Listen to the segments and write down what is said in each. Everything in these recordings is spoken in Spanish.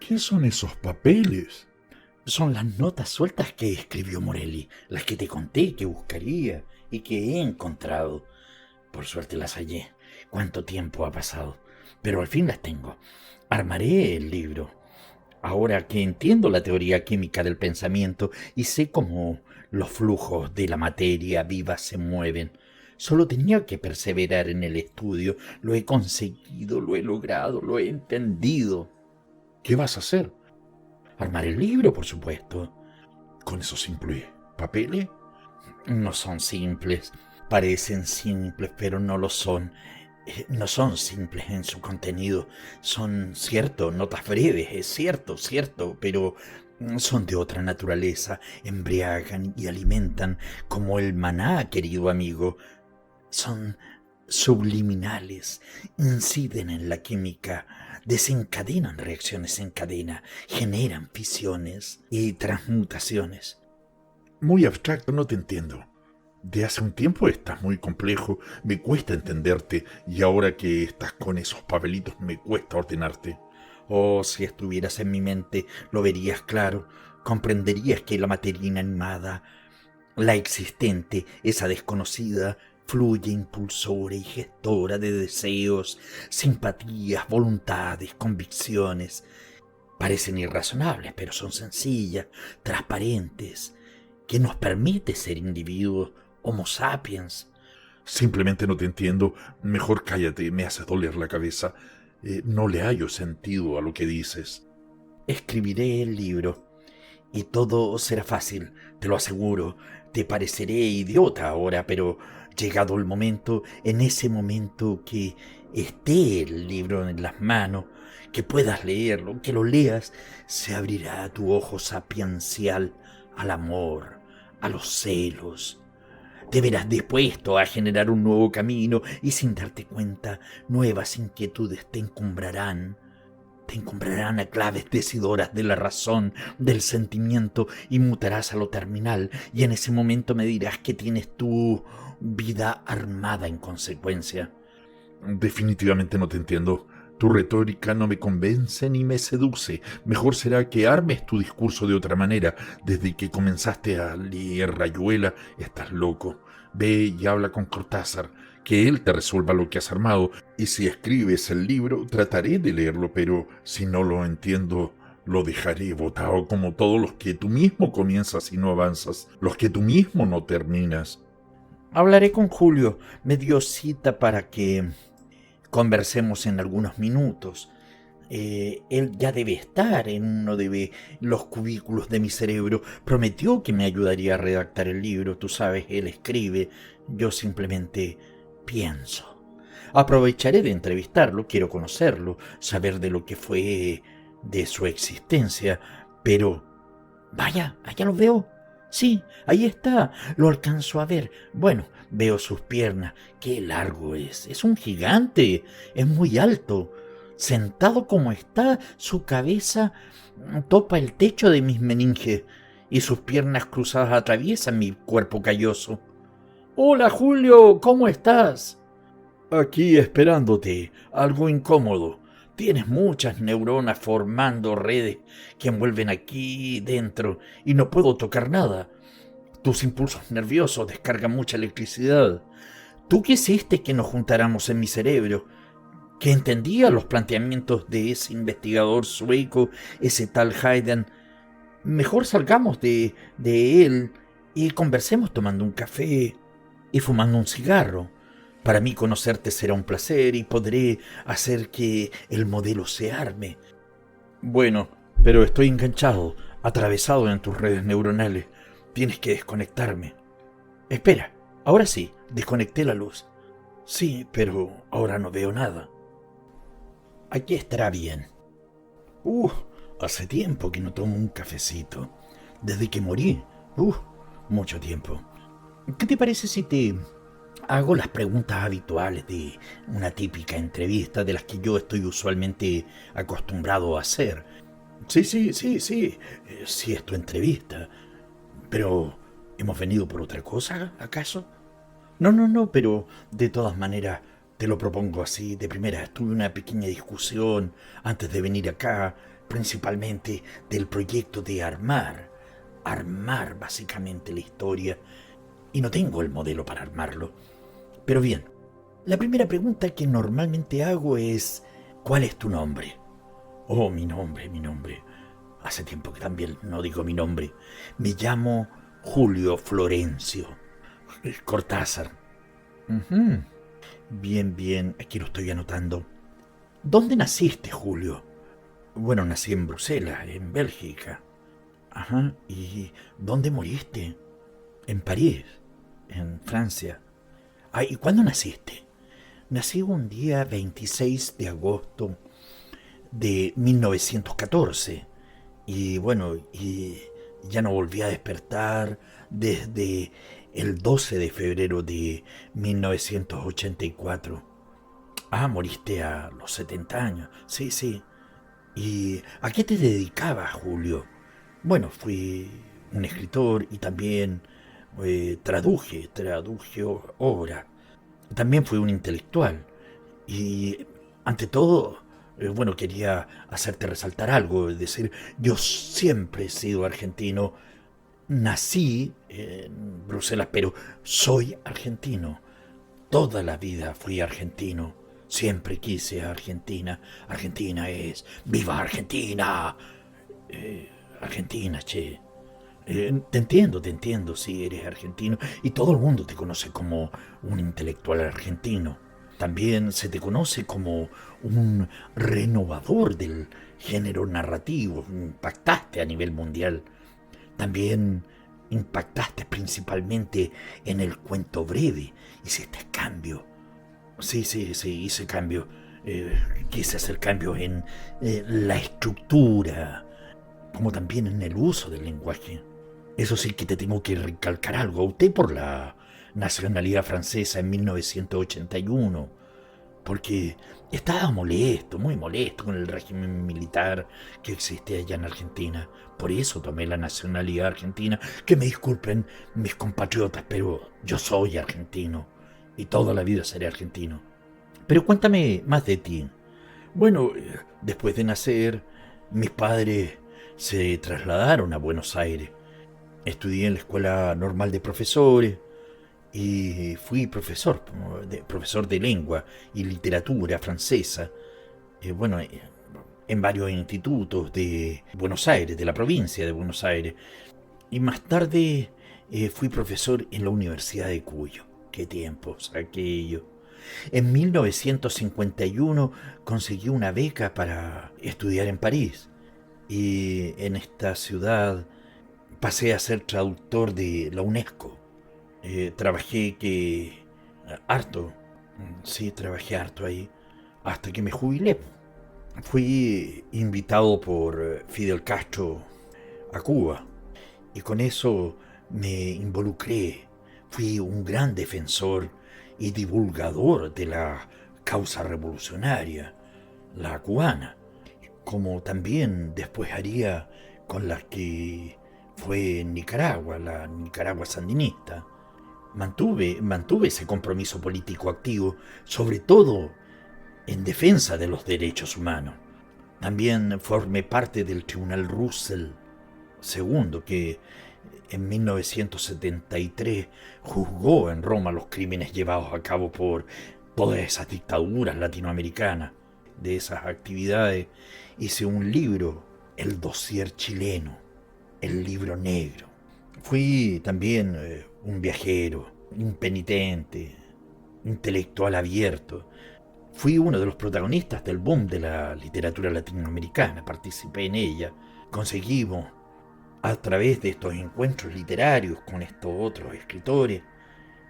¿Qué son esos papeles? Son las notas sueltas que escribió Morelli, las que te conté que buscaría y que he encontrado. Por suerte las hallé. ¿Cuánto tiempo ha pasado? Pero al fin las tengo. Armaré el libro. Ahora que entiendo la teoría química del pensamiento y sé cómo los flujos de la materia viva se mueven, solo tenía que perseverar en el estudio. Lo he conseguido, lo he logrado, lo he entendido. ¿Qué vas a hacer Armar el libro, por supuesto. con esos simples papeles? No son simples. Parecen simples, pero no lo son. No son simples en su contenido. Son, cierto, notas breves, es cierto, pero son de otra naturaleza. Embriagan y alimentan como el maná, querido amigo. Son subliminales, inciden en la química, desencadenan reacciones en cadena, generan fisiones y transmutaciones. Muy abstracto, no te entiendo. De hace un tiempo estás muy complejo, me cuesta entenderte y ahora que estás con esos papelitos me cuesta ordenarte. Oh, si estuvieras en mi mente, lo verías claro, comprenderías que la materia inanimada, la existente, esa desconocida, fluye impulsora y gestora de deseos, simpatías, voluntades, convicciones. Parecen irrazonables, pero son sencillas, transparentes, que nos permite ser individuos, Homo sapiens. Simplemente no te entiendo, mejor cállate, me haces doler la cabeza. No le hallo sentido a lo que dices. Escribiré el libro y todo será fácil, te lo aseguro. Te pareceré idiota ahora, pero llegado el momento, en ese momento que esté el libro en las manos, que puedas leerlo, que lo leas, se abrirá tu ojo sapiencial al amor, a los celos. Te verás dispuesto a generar un nuevo camino y sin darte cuenta, nuevas inquietudes te encumbrarán a claves decidoras de la razón, del sentimiento, y mutarás a lo terminal, y en ese momento me dirás que tienes tu vida armada en consecuencia. Definitivamente no te entiendo. Tu retórica no me convence ni me seduce. Mejor será que armes tu discurso de otra manera. Desde que comenzaste a leer Rayuela, estás loco. Ve y habla con Cortázar, que él te resuelva lo que has armado. Y si escribes el libro, trataré de leerlo, pero si no lo entiendo, lo dejaré botado como todos los que tú mismo comienzas y no avanzas, los que tú mismo no terminas. Hablaré con Julio, me dio cita para que conversemos en algunos minutos. Él ya debe estar en uno de los cubículos de mi cerebro. Prometió que me ayudaría a redactar el libro. Tú sabes, él escribe, yo simplemente pienso. Aprovecharé de entrevistarlo, quiero conocerlo, saber de lo que fue de su existencia, pero... Vaya, allá lo veo. Sí, ahí está, lo alcanzo a ver. Bueno, veo sus piernas. Qué largo es un gigante, es muy alto. Sentado como está, su cabeza topa el techo de mis meninges y sus piernas cruzadas atraviesan mi cuerpo calloso. Hola, Julio, ¿cómo estás? Aquí esperándote, algo incómodo. Tienes muchas neuronas formando redes que envuelven aquí dentro y no puedo tocar nada. Tus impulsos nerviosos descargan mucha electricidad. ¿Tú quisiste que nos juntáramos en mi cerebro? Que entendía los planteamientos de ese investigador sueco, ese tal Haydn. Mejor salgamos de él y conversemos tomando un café y fumando un cigarro. Para mí conocerte será un placer y podré hacer que el modelo se arme. Bueno, pero estoy enganchado, atravesado en tus redes neuronales. Tienes que desconectarme. Espera, ahora sí, desconecté la luz. Sí, pero ahora no veo nada. Aquí estará bien. Uh, hace tiempo que no tomo un cafecito. Desde que morí. Mucho tiempo. ¿Qué te parece si te hago las preguntas habituales de una típica entrevista de las que yo estoy usualmente acostumbrado a hacer? Sí. Sí es tu entrevista. Pero, ¿hemos venido por otra cosa, acaso? No, pero de todas maneras te lo propongo así de primera. Tuve una pequeña discusión antes de venir acá. principalmente del proyecto de armar básicamente la historia, y no tengo el modelo para armarlo. Pero bien, la primera pregunta que normalmente hago es: ¿cuál es tu nombre? Oh, mi nombre. Hace tiempo que también no digo mi nombre. Me llamo Julio Florencio Cortázar. Ujú. Bien, aquí lo estoy anotando. ¿Dónde naciste, Julio? Bueno, nací en Bruselas, en Bélgica. Ajá, ¿y dónde moriste? En París, en Francia. Ah, ¿y cuándo naciste? Nací un día 26 de agosto de 1914. Y bueno, y ya no volví a despertar desde el 12 de febrero de 1984. Ah, moriste a los 70 años. Sí, sí. ¿Y a qué te dedicabas, Julio? Bueno, fui un escritor y también traduje obras. También fui un intelectual. Y ante todo, bueno, quería hacerte resaltar algo, es decir, yo siempre he sido argentino. Nací en Bruselas, pero soy argentino. Toda la vida fui argentino. Siempre quise a Argentina. Argentina es... ¡Viva Argentina! Argentina, che. Te entiendo, sí, eres argentino. Y todo el mundo te conoce como un intelectual argentino. También se te conoce como un renovador del género narrativo. Impactaste a nivel mundial. También impactaste principalmente en el cuento breve. Hiciste cambio. Sí, hice cambio. Quise hacer cambios en la estructura, como también en el uso del lenguaje. Eso sí que te tengo que recalcar algo. Opté por la nacionalidad francesa en 1981, porque estaba molesto, muy molesto con el régimen militar que existía allá en Argentina. Por eso tomé la nacionalidad argentina. Que me disculpen mis compatriotas, pero yo soy argentino y toda la vida seré argentino. Pero cuéntame más de ti. Bueno, después de nacer, mis padres se trasladaron a Buenos Aires. Estudié en la Escuela Normal de Profesores y fui profesor de lengua y literatura francesa, bueno, en varios institutos de Buenos Aires, de la provincia de Buenos Aires. Y más tarde fui profesor en la Universidad de Cuyo. Qué tiempos aquello. En 1951 conseguí una beca para estudiar en París, y en esta ciudad pasé a ser traductor de la UNESCO. Trabajé harto, sí, trabajé harto ahí, hasta que me jubilé. Fui invitado por Fidel Castro a Cuba, y con eso me involucré. Fui un gran defensor y divulgador de la causa revolucionaria, la cubana, como también después haría con la que fue en Nicaragua, la Nicaragua sandinista. Mantuve ese compromiso político activo, sobre todo en defensa de los derechos humanos. También formé parte del Tribunal Russell II, que en 1973 juzgó en Roma los crímenes llevados a cabo por todas esas dictaduras latinoamericanas. De esas actividades hice un libro, El Dossier Chileno, el libro negro. Fui también un viajero, un penitente, intelectual abierto. Fui uno de los protagonistas del boom de la literatura latinoamericana, participé en ella. Conseguimos, a través de estos encuentros literarios con estos otros escritores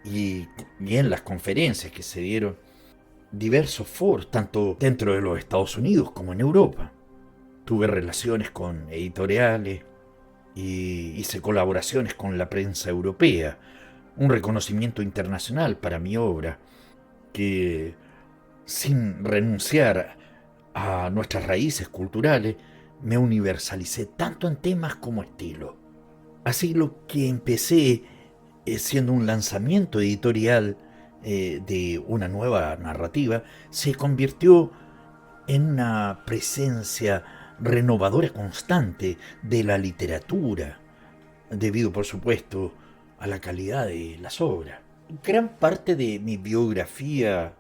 y en las conferencias que se dieron, diversos foros, tanto dentro de los Estados Unidos como en Europa. Tuve relaciones con editoriales y hice colaboraciones con la prensa europea, un reconocimiento internacional para mi obra, que sin renunciar a nuestras raíces culturales, me universalicé tanto en temas como estilo. Así lo que empecé siendo un lanzamiento editorial de una nueva narrativa, se convirtió en una presencia renovadora constante de la literatura, debido por supuesto a la calidad de las obras. Gran parte de mi biografía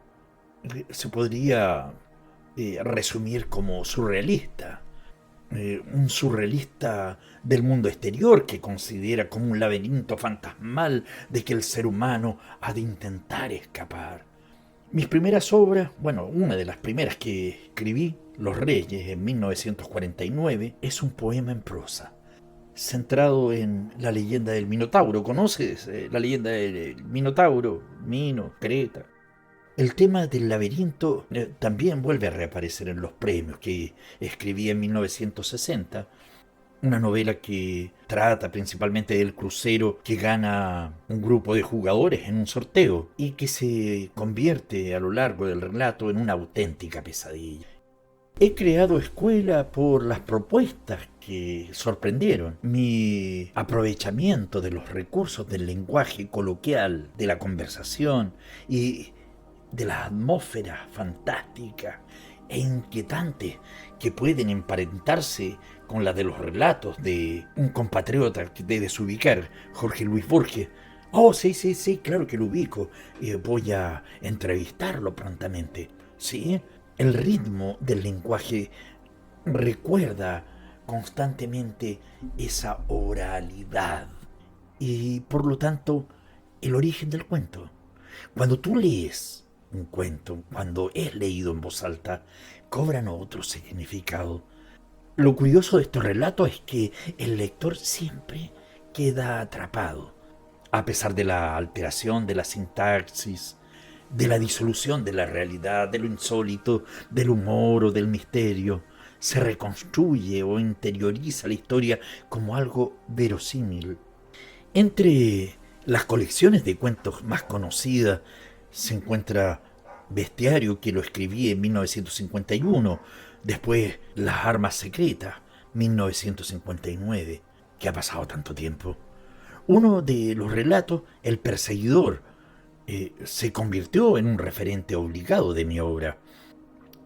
se podría resumir como surrealista. Un surrealista del mundo exterior que considera como un laberinto fantasmal de que el ser humano ha de intentar escapar. Mis primeras obras, bueno, una de las primeras que escribí, Los Reyes, en 1949, es un poema en prosa, centrado en la leyenda del Minotauro. ¿Conoces la leyenda del Minotauro? Mino, Creta. El tema del laberinto también vuelve a reaparecer en los premios que escribí en 1960, una novela que trata principalmente del crucero que gana un grupo de jugadores en un sorteo y que se convierte a lo largo del relato en una auténtica pesadilla. He creado escuela por las propuestas que sorprendieron, mi aprovechamiento de los recursos del lenguaje coloquial, de la conversación y de las atmósferas fantásticas e inquietantes que pueden emparentarse con la de los relatos de un compatriota que debes ubicar, Jorge Luis Borges. Oh, sí, claro que lo ubico. Voy a entrevistarlo prontamente. Sí, el ritmo del lenguaje recuerda constantemente esa oralidad y por lo tanto el origen del cuento. Cuando tú lees un cuento, cuando es leído en voz alta, cobran otro significado. Lo curioso de estos relatos es que el lector siempre queda atrapado, a pesar de la alteración de la sintaxis, de la disolución de la realidad, de lo insólito, del humor o del misterio. Se reconstruye o interioriza la historia como algo verosímil. Entre las colecciones de cuentos más conocidas se encuentra Bestiario, que lo escribí en 1951, después Las armas secretas, 1959, que ha pasado tanto tiempo. Uno de los relatos, El perseguidor, se convirtió en un referente obligado de mi obra.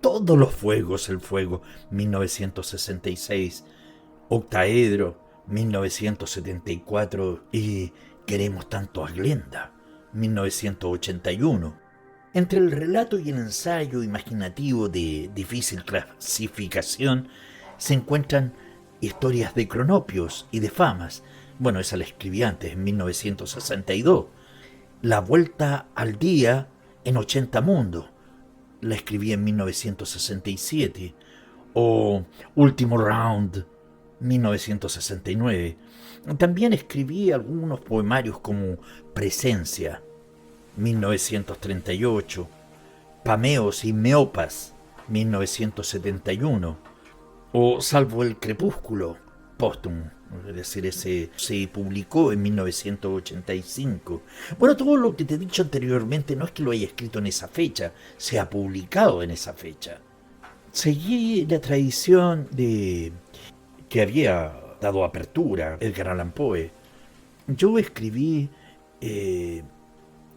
Todos los fuegos, el fuego, 1966, Octaedro, 1974 y Queremos tanto a Glenda, 1981. Entre el relato y el ensayo imaginativo de difícil clasificación se encuentran historias de cronopios y de famas. Bueno, esa la escribí antes, en 1962. La vuelta al día en 80 mundos, la escribí en 1967. O Último Round, 1969. También escribí algunos poemarios como Presencia, 1938, Pameos y Meopas, 1971, o Salvo el crepúsculo, póstumo, es decir, ese se publicó en 1985. Bueno, todo lo que te he dicho anteriormente no es que lo haya escrito en esa fecha, se ha publicado en esa fecha. Seguí la tradición de que había dado apertura Edgar Allan Poe. Yo escribí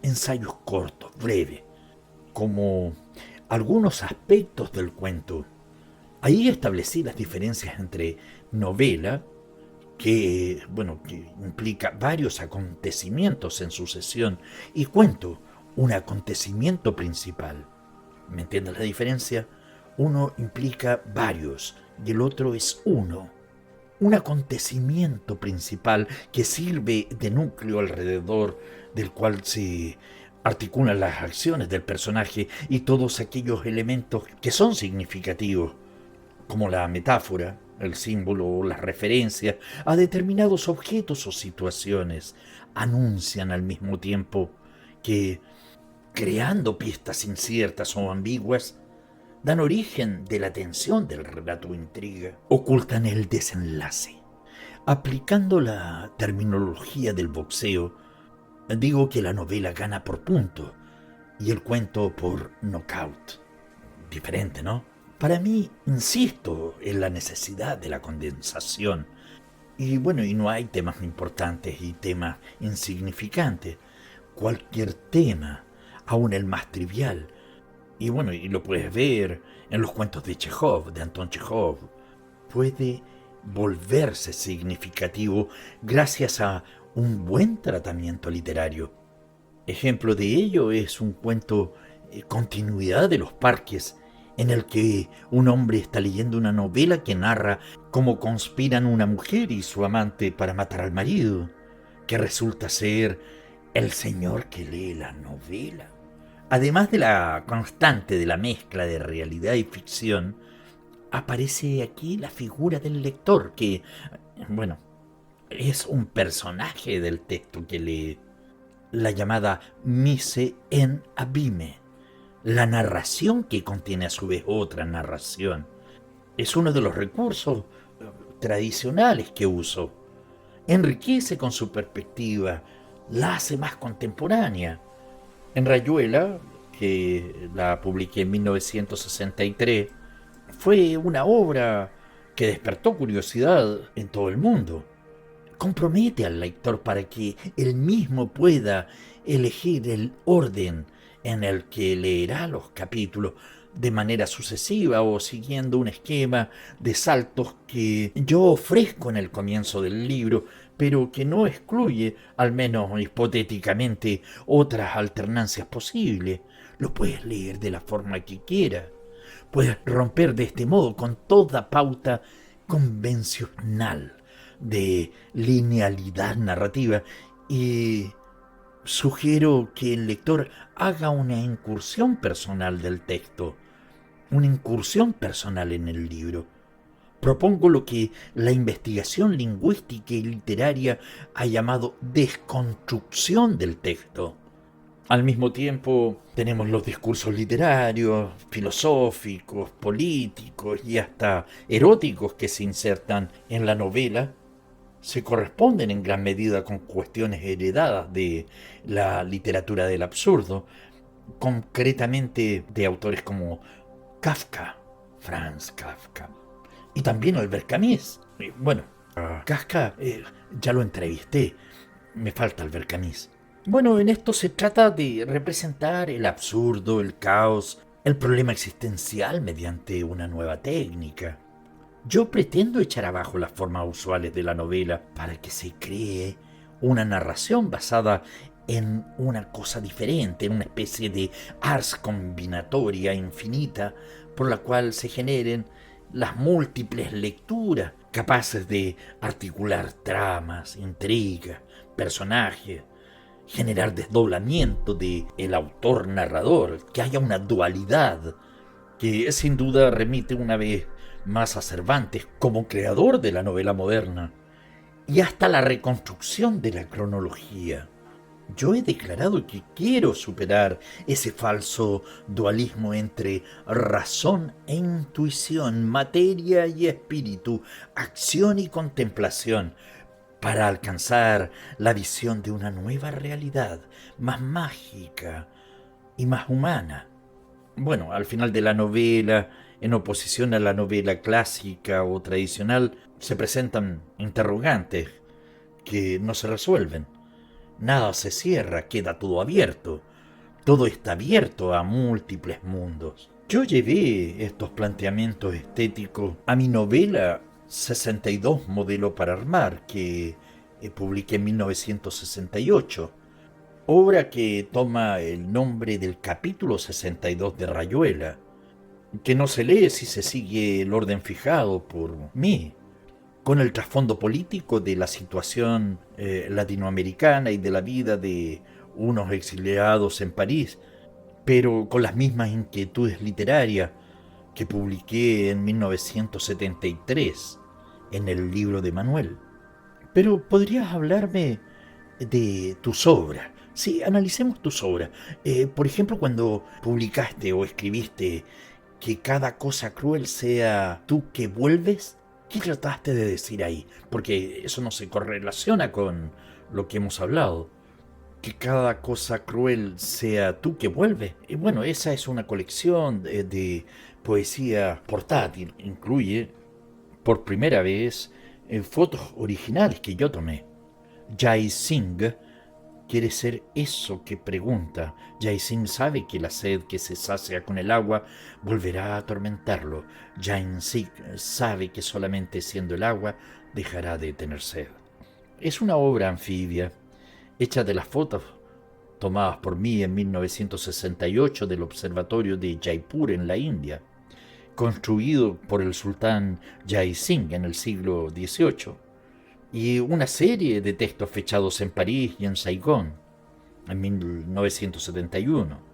ensayos cortos, breves, como algunos aspectos del cuento. Ahí establecí las diferencias entre novela, que implica varios acontecimientos en sucesión, y cuento, un acontecimiento principal. ¿Me entiendes la diferencia? Uno implica varios y el otro es uno. Un acontecimiento principal que sirve de núcleo alrededor del cual se articulan las acciones del personaje y todos aquellos elementos que son significativos, como la metáfora, el símbolo o las referencias a determinados objetos o situaciones, anuncian al mismo tiempo que, creando pistas inciertas o ambiguas, dan origen de la tensión del relato o intriga, ocultan el desenlace. Aplicando la terminología del boxeo, digo que la novela gana por punto y el cuento por knockout. Diferente, ¿no? Para mí, insisto en la necesidad de la condensación. Y no hay temas importantes y temas insignificantes. Cualquier tema, aun el más trivial. Y lo puedes ver en los cuentos de Chekhov, de Anton Chekhov. puede volverse significativo gracias a un buen tratamiento literario. Ejemplo de ello es un cuento Continuidad de los Parques, en el que un hombre está leyendo una novela que narra cómo conspiran una mujer y su amante para matar al marido, que resulta ser el señor que lee la novela. Además de la constante de la mezcla de realidad y ficción, aparece aquí la figura del lector, que, bueno, es un personaje del texto que lee, la llamada mise en abime, la narración que contiene a su vez otra narración. Es uno de los recursos tradicionales que uso. Enriquece con su perspectiva, la hace más contemporánea. En Rayuela, que la publiqué en 1963, fue una obra que despertó curiosidad en todo el mundo. Compromete al lector para que él mismo pueda elegir el orden en el que leerá los capítulos de manera sucesiva o siguiendo un esquema de saltos que yo ofrezco en el comienzo del libro, pero que no excluye, al menos hipotéticamente, otras alternancias posibles. Lo puedes leer de la forma que quieras. Puedes romper de este modo con toda pauta convencional de linealidad narrativa y sugiero que el lector haga una incursión personal del texto, una incursión personal en el libro. Propongo lo que la investigación lingüística y literaria ha llamado desconstrucción del texto. Al mismo tiempo, tenemos los discursos literarios, filosóficos, políticos y hasta eróticos que se insertan en la novela. Se corresponden en gran medida con cuestiones heredadas de la literatura del absurdo, concretamente de autores como Kafka, Franz Kafka, y también Albert Camus. Bueno, Kafka ya lo entrevisté, me falta Albert Camus. Bueno, en esto se trata de representar el absurdo, el caos, el problema existencial mediante una nueva técnica. Yo pretendo echar abajo las formas usuales de la novela para que se cree una narración basada en una cosa diferente, en una especie de ars combinatoria infinita por la cual se generen las múltiples lecturas capaces de articular tramas, intrigas, personajes, generar desdoblamiento de el autor narrador, que haya una dualidad que sin duda remite una vez más a Cervantes como creador de la novela moderna, y hasta la reconstrucción de la cronología. Yo he declarado que quiero superar ese falso dualismo entre razón e intuición, materia y espíritu, acción y contemplación, para alcanzar la visión de una nueva realidad, más mágica y más humana. Bueno, al final de la novela, en oposición a la novela clásica o tradicional, se presentan interrogantes que no se resuelven. Nada se cierra, queda todo abierto. Todo está abierto a múltiples mundos. Yo llevé estos planteamientos estéticos a mi novela 62 Modelo para Armar, que publiqué en 1968. Obra que toma el nombre del capítulo 62 de Rayuela, que no se lee si se sigue el orden fijado por mí, con el trasfondo político de la situación latinoamericana y de la vida de unos exiliados en París, pero con las mismas inquietudes literarias que publiqué en 1973 en el libro de Manuel. Pero podrías hablarme de tus obras. Sí, analicemos tus obras. Por ejemplo, cuando publicaste o escribiste que cada cosa cruel sea tú que vuelves, ¿qué trataste de decir ahí? Porque eso no se correlaciona con lo que hemos hablado. Que cada cosa cruel sea tú que vuelves. Y bueno, esa es una colección de poesía portátil. Incluye, por primera vez, fotos originales que yo tomé. Jai Singh quiere ser eso que pregunta. Jae-sing sabe que la sed que se sacia con el agua volverá a atormentarlo. Jae-sing sabe que solamente siendo el agua dejará de tener sed. Es una obra anfibia, hecha de las fotos tomadas por mí en 1968 del observatorio de Jaipur en la India, construido por el sultán Jai-Singh en el siglo XVIII, y una serie de textos fechados en París y en Saigón en 1971.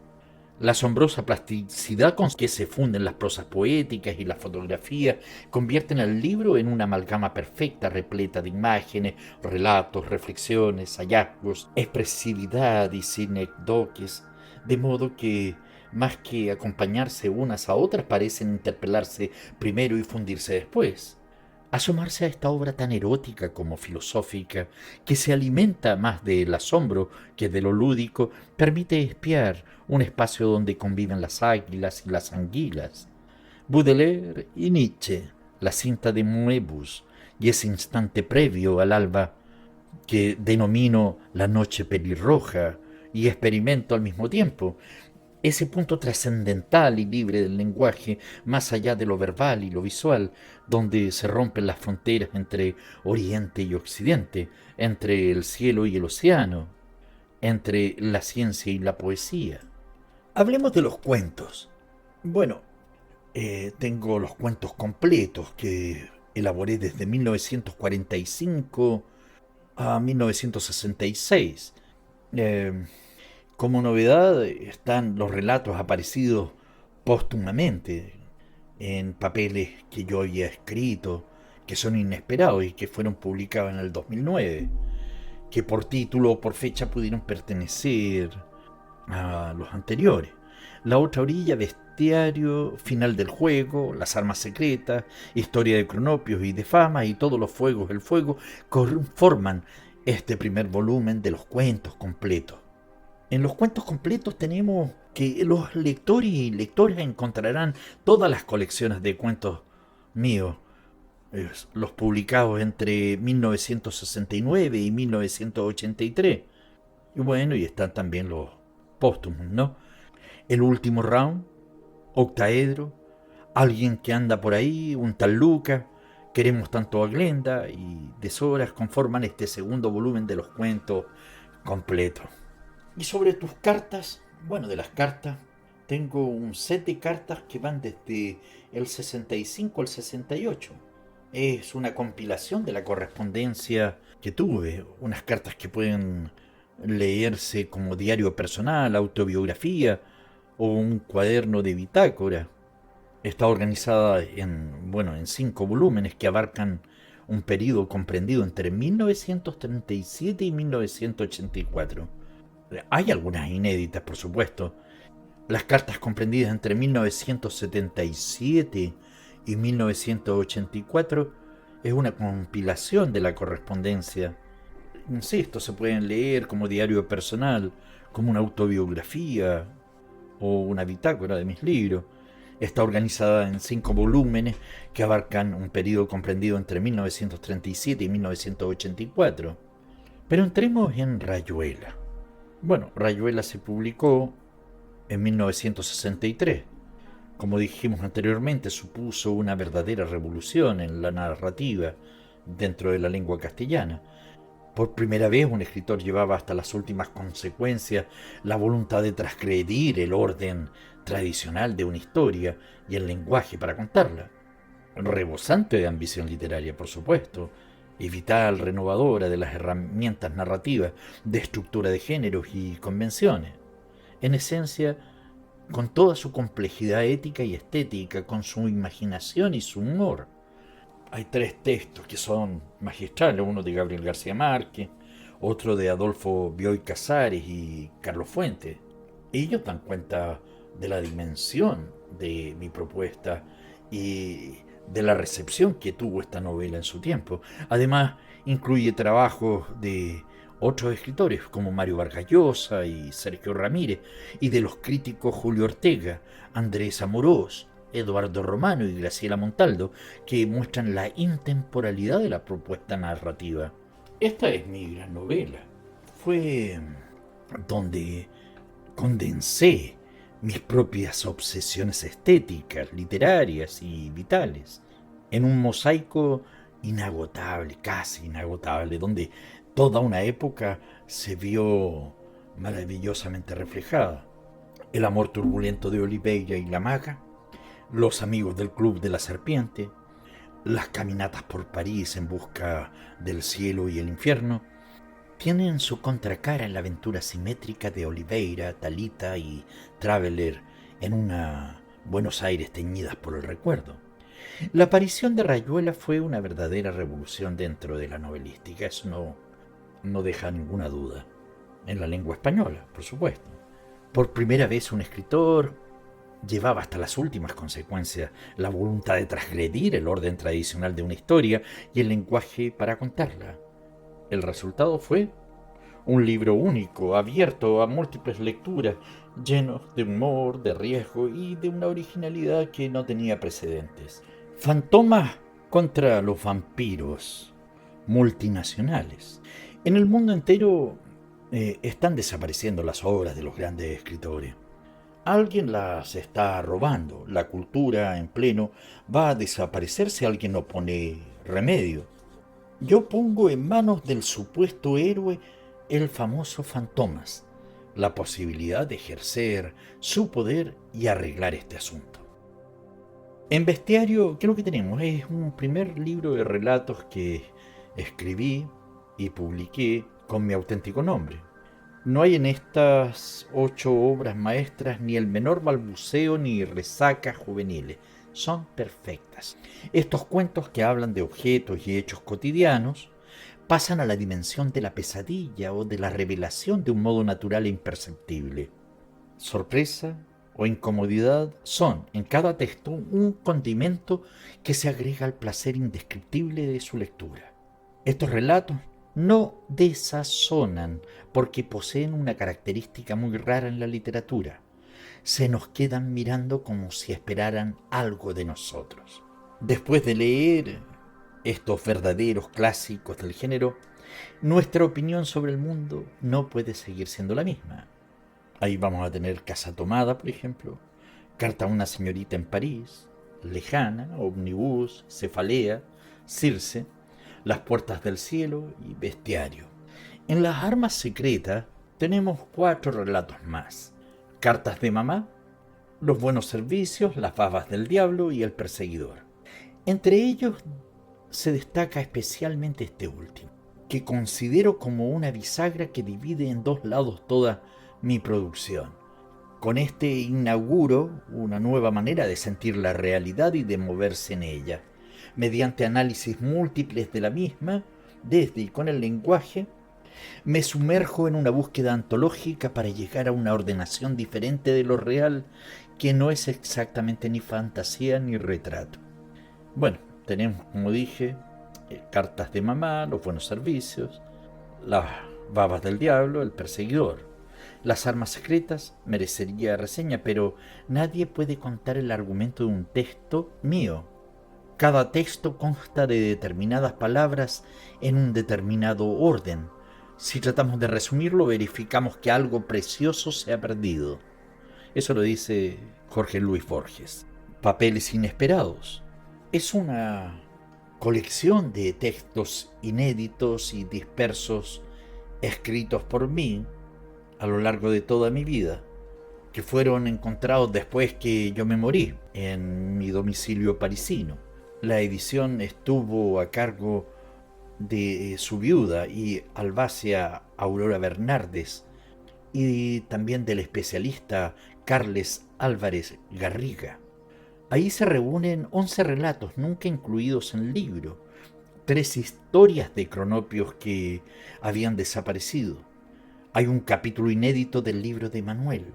La asombrosa plasticidad con que se funden las prosas poéticas y la fotografía convierten al libro en una amalgama perfecta, repleta de imágenes, relatos, reflexiones, hallazgos, expresividad y sinécdoques, de modo que, más que acompañarse unas a otras, parecen interpelarse primero y fundirse después. Asomarse a esta obra tan erótica como filosófica, que se alimenta más del asombro que de lo lúdico, permite espiar un espacio donde conviven las águilas y las anguilas, Baudelaire y Nietzsche, la cinta de Moebius y ese instante previo al alba que denomino la noche pelirroja y experimento al mismo tiempo, ese punto trascendental y libre del lenguaje, más allá de lo verbal y lo visual, donde se rompen las fronteras entre Oriente y Occidente, entre el cielo y el océano, entre la ciencia y la poesía. Hablemos de los cuentos. Bueno, tengo los cuentos completos que elaboré desde 1945 a 1966. Como novedad están los relatos aparecidos póstumamente en papeles que yo había escrito, que son inesperados y que fueron publicados en el 2009, que por título o por fecha pudieron pertenecer a los anteriores. La otra orilla, bestiario, final del juego, las armas secretas, historia de Cronopios y de Fama y todos los fuegos del fuego conforman este primer volumen de los cuentos completos. En los cuentos completos tenemos que los lectores y lectoras encontrarán todas las colecciones de cuentos míos, los publicados entre 1969 y 1983. Y bueno, y están también los póstumos, ¿no? El último round, Octaedro, Alguien que anda por ahí, un tal Luca, Queremos tanto a Glenda y Deshoras conforman este segundo volumen de los cuentos completos. Y sobre tus cartas, bueno, de las cartas, tengo un set de cartas que van desde el 65 al 68. Es una compilación de la correspondencia que tuve, unas cartas que pueden leerse como diario personal, autobiografía o un cuaderno de bitácora. Está organizada en 5 volúmenes que abarcan un periodo comprendido entre 1937 y 1984. Hay algunas inéditas, por supuesto. Las cartas comprendidas entre 1977 y 1984 es una compilación de la correspondencia. Insisto, se pueden leer como diario personal, como una autobiografía o una bitácora de mis libros. Está organizada en 5 volúmenes que abarcan un periodo comprendido entre 1937 y 1984. Pero entremos en Rayuela. Bueno, Rayuela se publicó en 1963. Como dijimos anteriormente, supuso una verdadera revolución en la narrativa dentro de la lengua castellana. Por primera vez un escritor llevaba hasta las últimas consecuencias la voluntad de transgredir el orden tradicional de una historia y el lenguaje para contarla. Rebosante de ambición literaria, por supuesto, y vital, renovadora de las herramientas narrativas, de estructura de géneros y convenciones. En esencia, con toda su complejidad ética y estética, con su imaginación y su humor. Hay 3 textos que son magistrales, uno de Gabriel García Márquez, otro de Adolfo Bioy Casares y Carlos Fuentes. Ellos dan cuenta de la dimensión de mi propuesta y de la recepción que tuvo esta novela en su tiempo. Además, incluye trabajos de otros escritores como Mario Vargas Llosa y Sergio Ramírez, y de los críticos Julio Ortega, Andrés Amorós, Eduardo Romano y Graciela Montaldo, que muestran la intemporalidad de la propuesta narrativa. Esta es mi gran novela. Fue donde condensé mis propias obsesiones estéticas, literarias y vitales, en un mosaico inagotable, casi inagotable, donde toda una época se vio maravillosamente reflejada. El amor turbulento de Oliveira y la maga, los amigos del Club de la Serpiente, las caminatas por París en busca del cielo y el infierno, tienen su contracara en la aventura simétrica de Oliveira, Talita y Traveler en una Buenos Aires teñidas por el recuerdo. La aparición de Rayuela fue una verdadera revolución dentro de la novelística, eso no deja ninguna duda. En la lengua española, por supuesto. Por primera vez un escritor llevaba hasta las últimas consecuencias la voluntad de transgredir el orden tradicional de una historia y el lenguaje para contarla. El resultado fue un libro único, abierto a múltiples lecturas, lleno de humor, de riesgo y de una originalidad que no tenía precedentes. Fantomas contra los vampiros multinacionales. En el mundo entero están desapareciendo las obras de los grandes escritores. Alguien las está robando. La cultura en pleno va a desaparecer si alguien no pone remedio. Yo pongo en manos del supuesto héroe el famoso Fantomas la posibilidad de ejercer su poder y arreglar este asunto. En Bestiario, ¿qué es lo que tenemos? Es un primer libro de relatos que escribí y publiqué con mi auténtico nombre. No hay en estas 8 obras maestras ni el menor balbuceo ni resacas juveniles. Son perfectas. Estos cuentos que hablan de objetos y hechos cotidianos pasan a la dimensión de la pesadilla o de la revelación de un modo natural e imperceptible. Sorpresa o incomodidad son, en cada texto, un condimento que se agrega al placer indescriptible de su lectura. Estos relatos no desazonan porque poseen una característica muy rara en la literatura. Se nos quedan mirando como si esperaran algo de nosotros. Después de leer estos verdaderos clásicos del género, nuestra opinión sobre el mundo no puede seguir siendo la misma. Ahí vamos a tener Casa Tomada, por ejemplo, Carta a una señorita en París, Lejana, Omnibus, Cefalea, Circe, Las puertas del cielo y Bestiario. En Las armas secretas tenemos 4 relatos más. Cartas de mamá, Los buenos servicios, Las babas del diablo y El perseguidor. Entre ellos se destaca especialmente este último, que considero como una bisagra que divide en 2 lados toda mi producción. Con este inauguro una nueva manera de sentir la realidad y de moverse en ella, mediante análisis múltiples de la misma, desde y con el lenguaje, me sumerjo en una búsqueda antológica para llegar a una ordenación diferente de lo real, que no es exactamente ni fantasía ni retrato. Bueno, tenemos, como dije, Cartas de mamá, Los buenos servicios, Las babas del diablo, El perseguidor. Las armas secretas merecería reseña, pero nadie puede contar el argumento de un texto mío. Cada texto consta de determinadas palabras en un determinado orden. Si tratamos de resumirlo, verificamos que algo precioso se ha perdido. Eso lo dice Jorge Luis Borges. Papeles inesperados. Es una colección de textos inéditos y dispersos escritos por mí a lo largo de toda mi vida, que fueron encontrados después que yo me morí en mi domicilio parisino. La edición estuvo a cargo de su viuda y albacea Aurora Bernardes y también del especialista Carles Álvarez Garriga. Ahí se reúnen 11 relatos nunca incluidos en el libro, 3 historias de cronopios que habían desaparecido. Hay un capítulo inédito del libro de Manuel,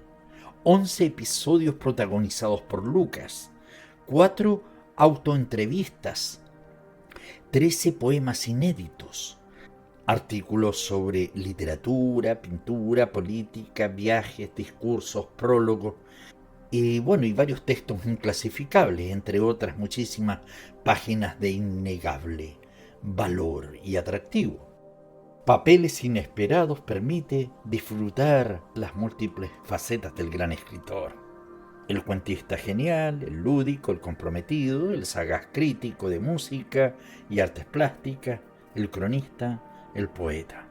11 episodios protagonizados por Lucas, 4 autoentrevistas, 13 poemas inéditos, artículos sobre literatura, pintura, política, viajes, discursos, prólogos y varios textos inclasificables, entre otras muchísimas páginas de innegable valor y atractivo. Papeles inesperados permite disfrutar las múltiples facetas del gran escritor. El cuentista genial, el lúdico, el comprometido, el sagaz crítico de música y artes plásticas, el cronista, el poeta.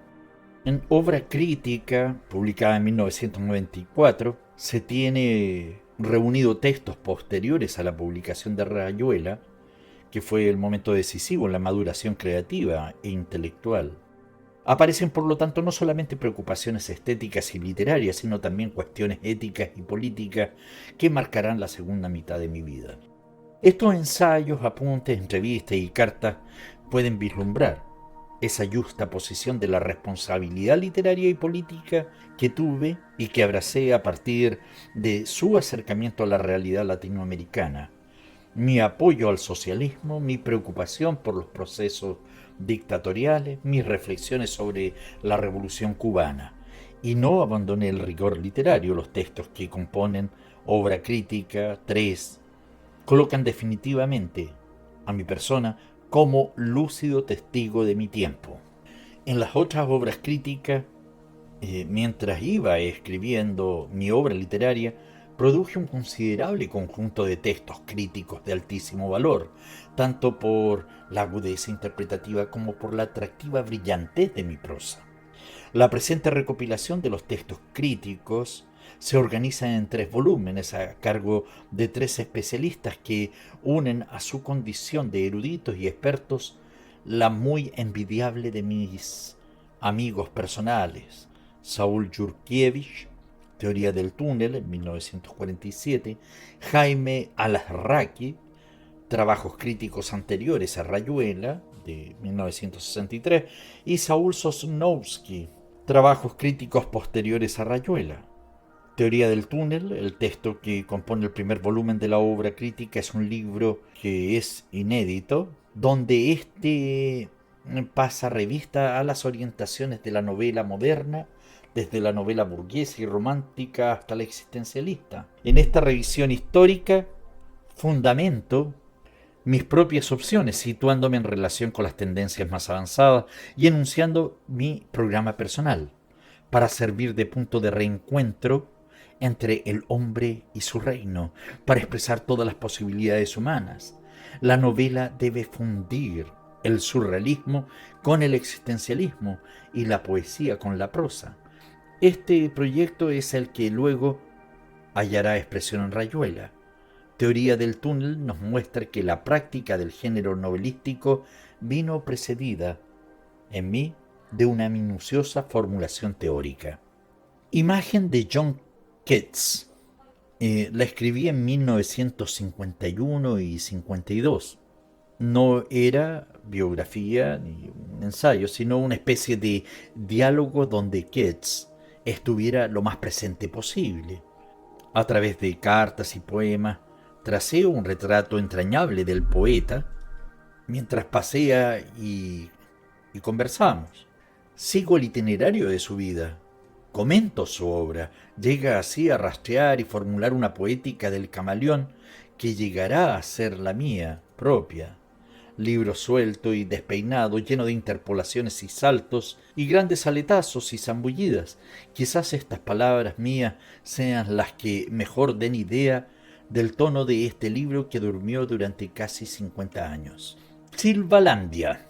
En Obra Crítica, publicada en 1994, se tiene reunido textos posteriores a la publicación de Rayuela, que fue el momento decisivo en la maduración creativa e intelectual. Aparecen, por lo tanto, no solamente preocupaciones estéticas y literarias, sino también cuestiones éticas y políticas que marcarán la segunda mitad de mi vida. Estos ensayos, apuntes, entrevistas y cartas pueden vislumbrar esa justa posición de la responsabilidad literaria y política que tuve y que abracé a partir de su acercamiento a la realidad latinoamericana, mi apoyo al socialismo, mi preocupación por los procesos dictatoriales, mis reflexiones sobre la Revolución cubana, y no abandoné el rigor literario. Los textos que componen Obra Crítica 3 colocan definitivamente a mi persona como lúcido testigo de mi tiempo. En las otras obras críticas, mientras iba escribiendo mi obra literaria, produje un considerable conjunto de textos críticos de altísimo valor, tanto por la agudeza interpretativa como por la atractiva brillantez de mi prosa. La presente recopilación de los textos críticos se organiza en 3 volúmenes a cargo de 3 especialistas que unen a su condición de eruditos y expertos la muy envidiable de mis amigos personales, Saúl Yurkiewicz, Teoría del túnel, en 1947, Jaime Alasraqui, Trabajos críticos anteriores a Rayuela, de 1963, y Saúl Sosnowski, Trabajos críticos posteriores a Rayuela. Teoría del túnel, el texto que compone el primer volumen de la obra crítica, es un libro que es inédito, donde pasa revista a las orientaciones de la novela moderna, desde la novela burguesa y romántica hasta la existencialista. En esta revisión histórica fundamento mis propias opciones, situándome en relación con las tendencias más avanzadas y enunciando mi programa personal, para servir de punto de reencuentro entre el hombre y su reino, para expresar todas las posibilidades humanas. La novela debe fundir el surrealismo con el existencialismo y la poesía con la prosa. Este proyecto es el que luego hallará expresión en Rayuela. Teoría del túnel nos muestra que la práctica del género novelístico vino precedida, en mí, de una minuciosa formulación teórica. Imagen de John Keats. La escribí en 1951 y 52. No era biografía ni un ensayo, sino una especie de diálogo donde Keats estuviera lo más presente posible. A través de cartas y poemas, tracé un retrato entrañable del poeta mientras pasea y conversamos. Sigo el itinerario de su vida, comento su obra, llega así a rastrear y formular una poética del camaleón que llegará a ser la mía propia. Libro suelto y despeinado, lleno de interpolaciones y saltos, y grandes aletazos y zambullidas. Quizás estas palabras mías sean las que mejor den idea del tono de este libro que durmió durante casi 50 años. Silvalandia.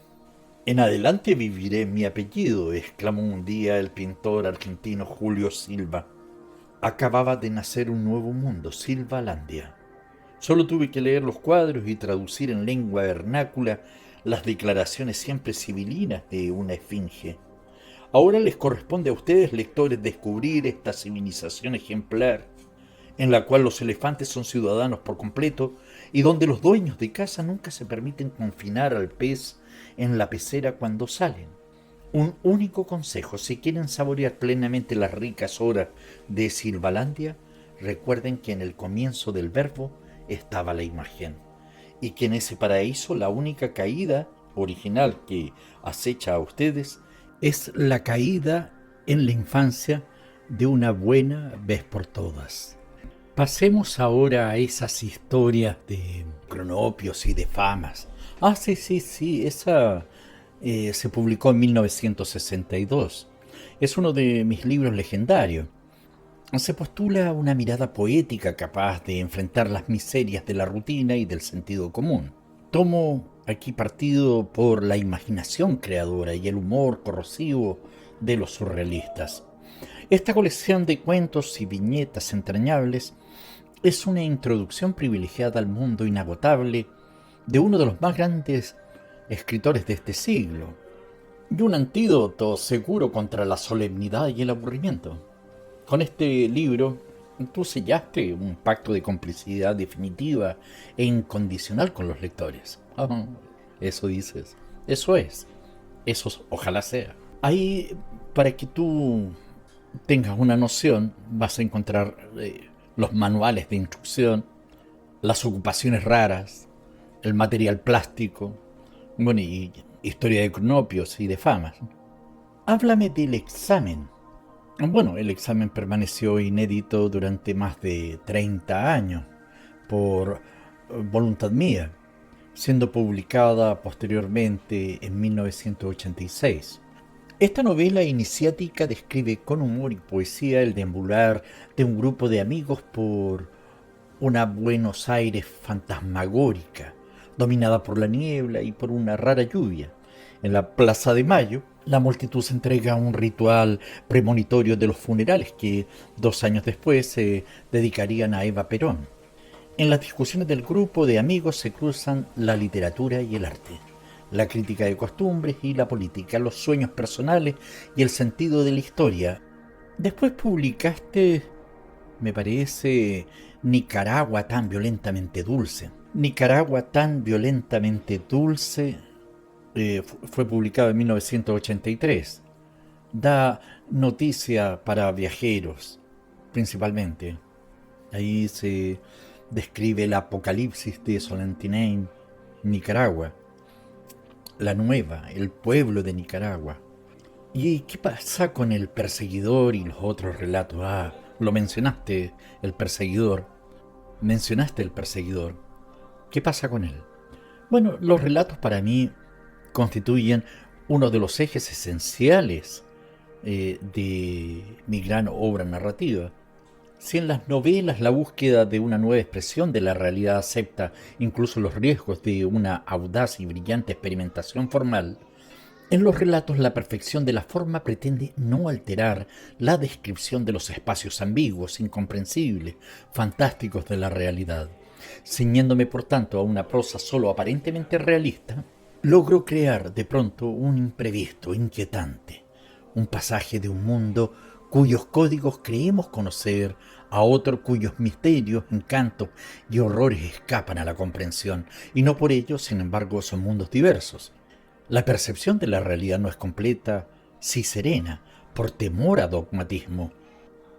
En adelante viviré mi apellido, exclamó un día el pintor argentino Julio Silva. Acababa de nacer un nuevo mundo, Silvalandia. Solo tuve que leer los cuadros y traducir en lengua vernácula las declaraciones siempre civilinas de una esfinge. Ahora les corresponde a ustedes, lectores, descubrir esta civilización ejemplar, en la cual los elefantes son ciudadanos por completo y donde los dueños de casa nunca se permiten confinar al pez en la pecera cuando salen. Un único consejo: si quieren saborear plenamente las ricas horas de Silvalandia, recuerden que en el comienzo del verbo estaba la imagen, y que en ese paraíso la única caída original que acecha a ustedes es la caída en la infancia de una buena vez por todas. Pasemos ahora a esas historias de cronopios y de famas. Sí, esa Se publicó en 1962. Es uno de mis libros legendarios. Se postula una mirada poética capaz de enfrentar las miserias de la rutina y del sentido común. Tomo aquí partido por la imaginación creadora y el humor corrosivo de los surrealistas. Esta colección de cuentos y viñetas entrañables es una introducción privilegiada al mundo inagotable de uno de los más grandes escritores de este siglo, y un antídoto seguro contra la solemnidad y el aburrimiento. Con este libro, tú sellaste un pacto de complicidad definitiva e incondicional con los lectores. Eso dices. Eso es. Eso ojalá sea. Ahí, para que tú tengas una noción, vas a encontrar los manuales de instrucción, las ocupaciones raras, el material plástico, bueno, y historia de cronopios y de famas. Háblame del examen. Bueno, el examen permaneció inédito durante más de 30 años, por voluntad mía, siendo publicada posteriormente en 1986. Esta novela iniciática describe con humor y poesía el deambular de un grupo de amigos por una Buenos Aires fantasmagórica, dominada por la niebla y por una rara lluvia. En la Plaza de Mayo, la multitud se entrega a un ritual premonitorio de los funerales que 2 años después se dedicarían a Eva Perón. En las discusiones del grupo de amigos se cruzan la literatura y el arte, la crítica de costumbres y la política, los sueños personales y el sentido de la historia. Después publicaste, me parece, Nicaragua tan violentamente dulce. Nicaragua tan violentamente dulce fue publicado en 1983. Da noticia para viajeros, principalmente. Ahí se describe el apocalipsis de Solantinane, Nicaragua, la nueva, el pueblo de Nicaragua. ¿Y qué pasa con el perseguidor y los otros relatos? Lo mencionaste, el perseguidor. Mencionaste el perseguidor. ¿Qué pasa con él? Bueno, los relatos para mí constituyen uno de los ejes esenciales de mi gran obra narrativa. Si en las novelas la búsqueda de una nueva expresión de la realidad acepta incluso los riesgos de una audaz y brillante experimentación formal, en los relatos la perfección de la forma pretende no alterar la descripción de los espacios ambiguos, incomprensibles, fantásticos de la realidad. Ciñéndome por tanto a una prosa solo aparentemente realista, logro crear de pronto un imprevisto inquietante, un pasaje de un mundo cuyos códigos creemos conocer, a otro cuyos misterios, encantos y horrores escapan a la comprensión, y no por ello, sin embargo, son mundos diversos. La percepción de la realidad no es completa, sí serena, por temor a dogmatismo.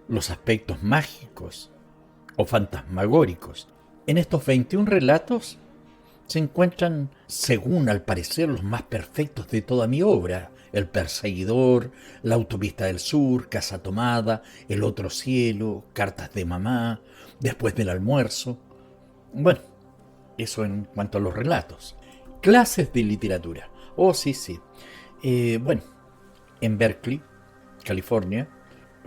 Los aspectos mágicos o fantasmagóricos en estos 21 relatos se encuentran, según al parecer, los más perfectos de toda mi obra: El perseguidor, La autopista del sur, Casa tomada, El otro cielo, Cartas de mamá, Después del almuerzo. Bueno, eso en cuanto a los relatos. Clases de literatura. Oh, sí. Bueno, en Berkeley, California,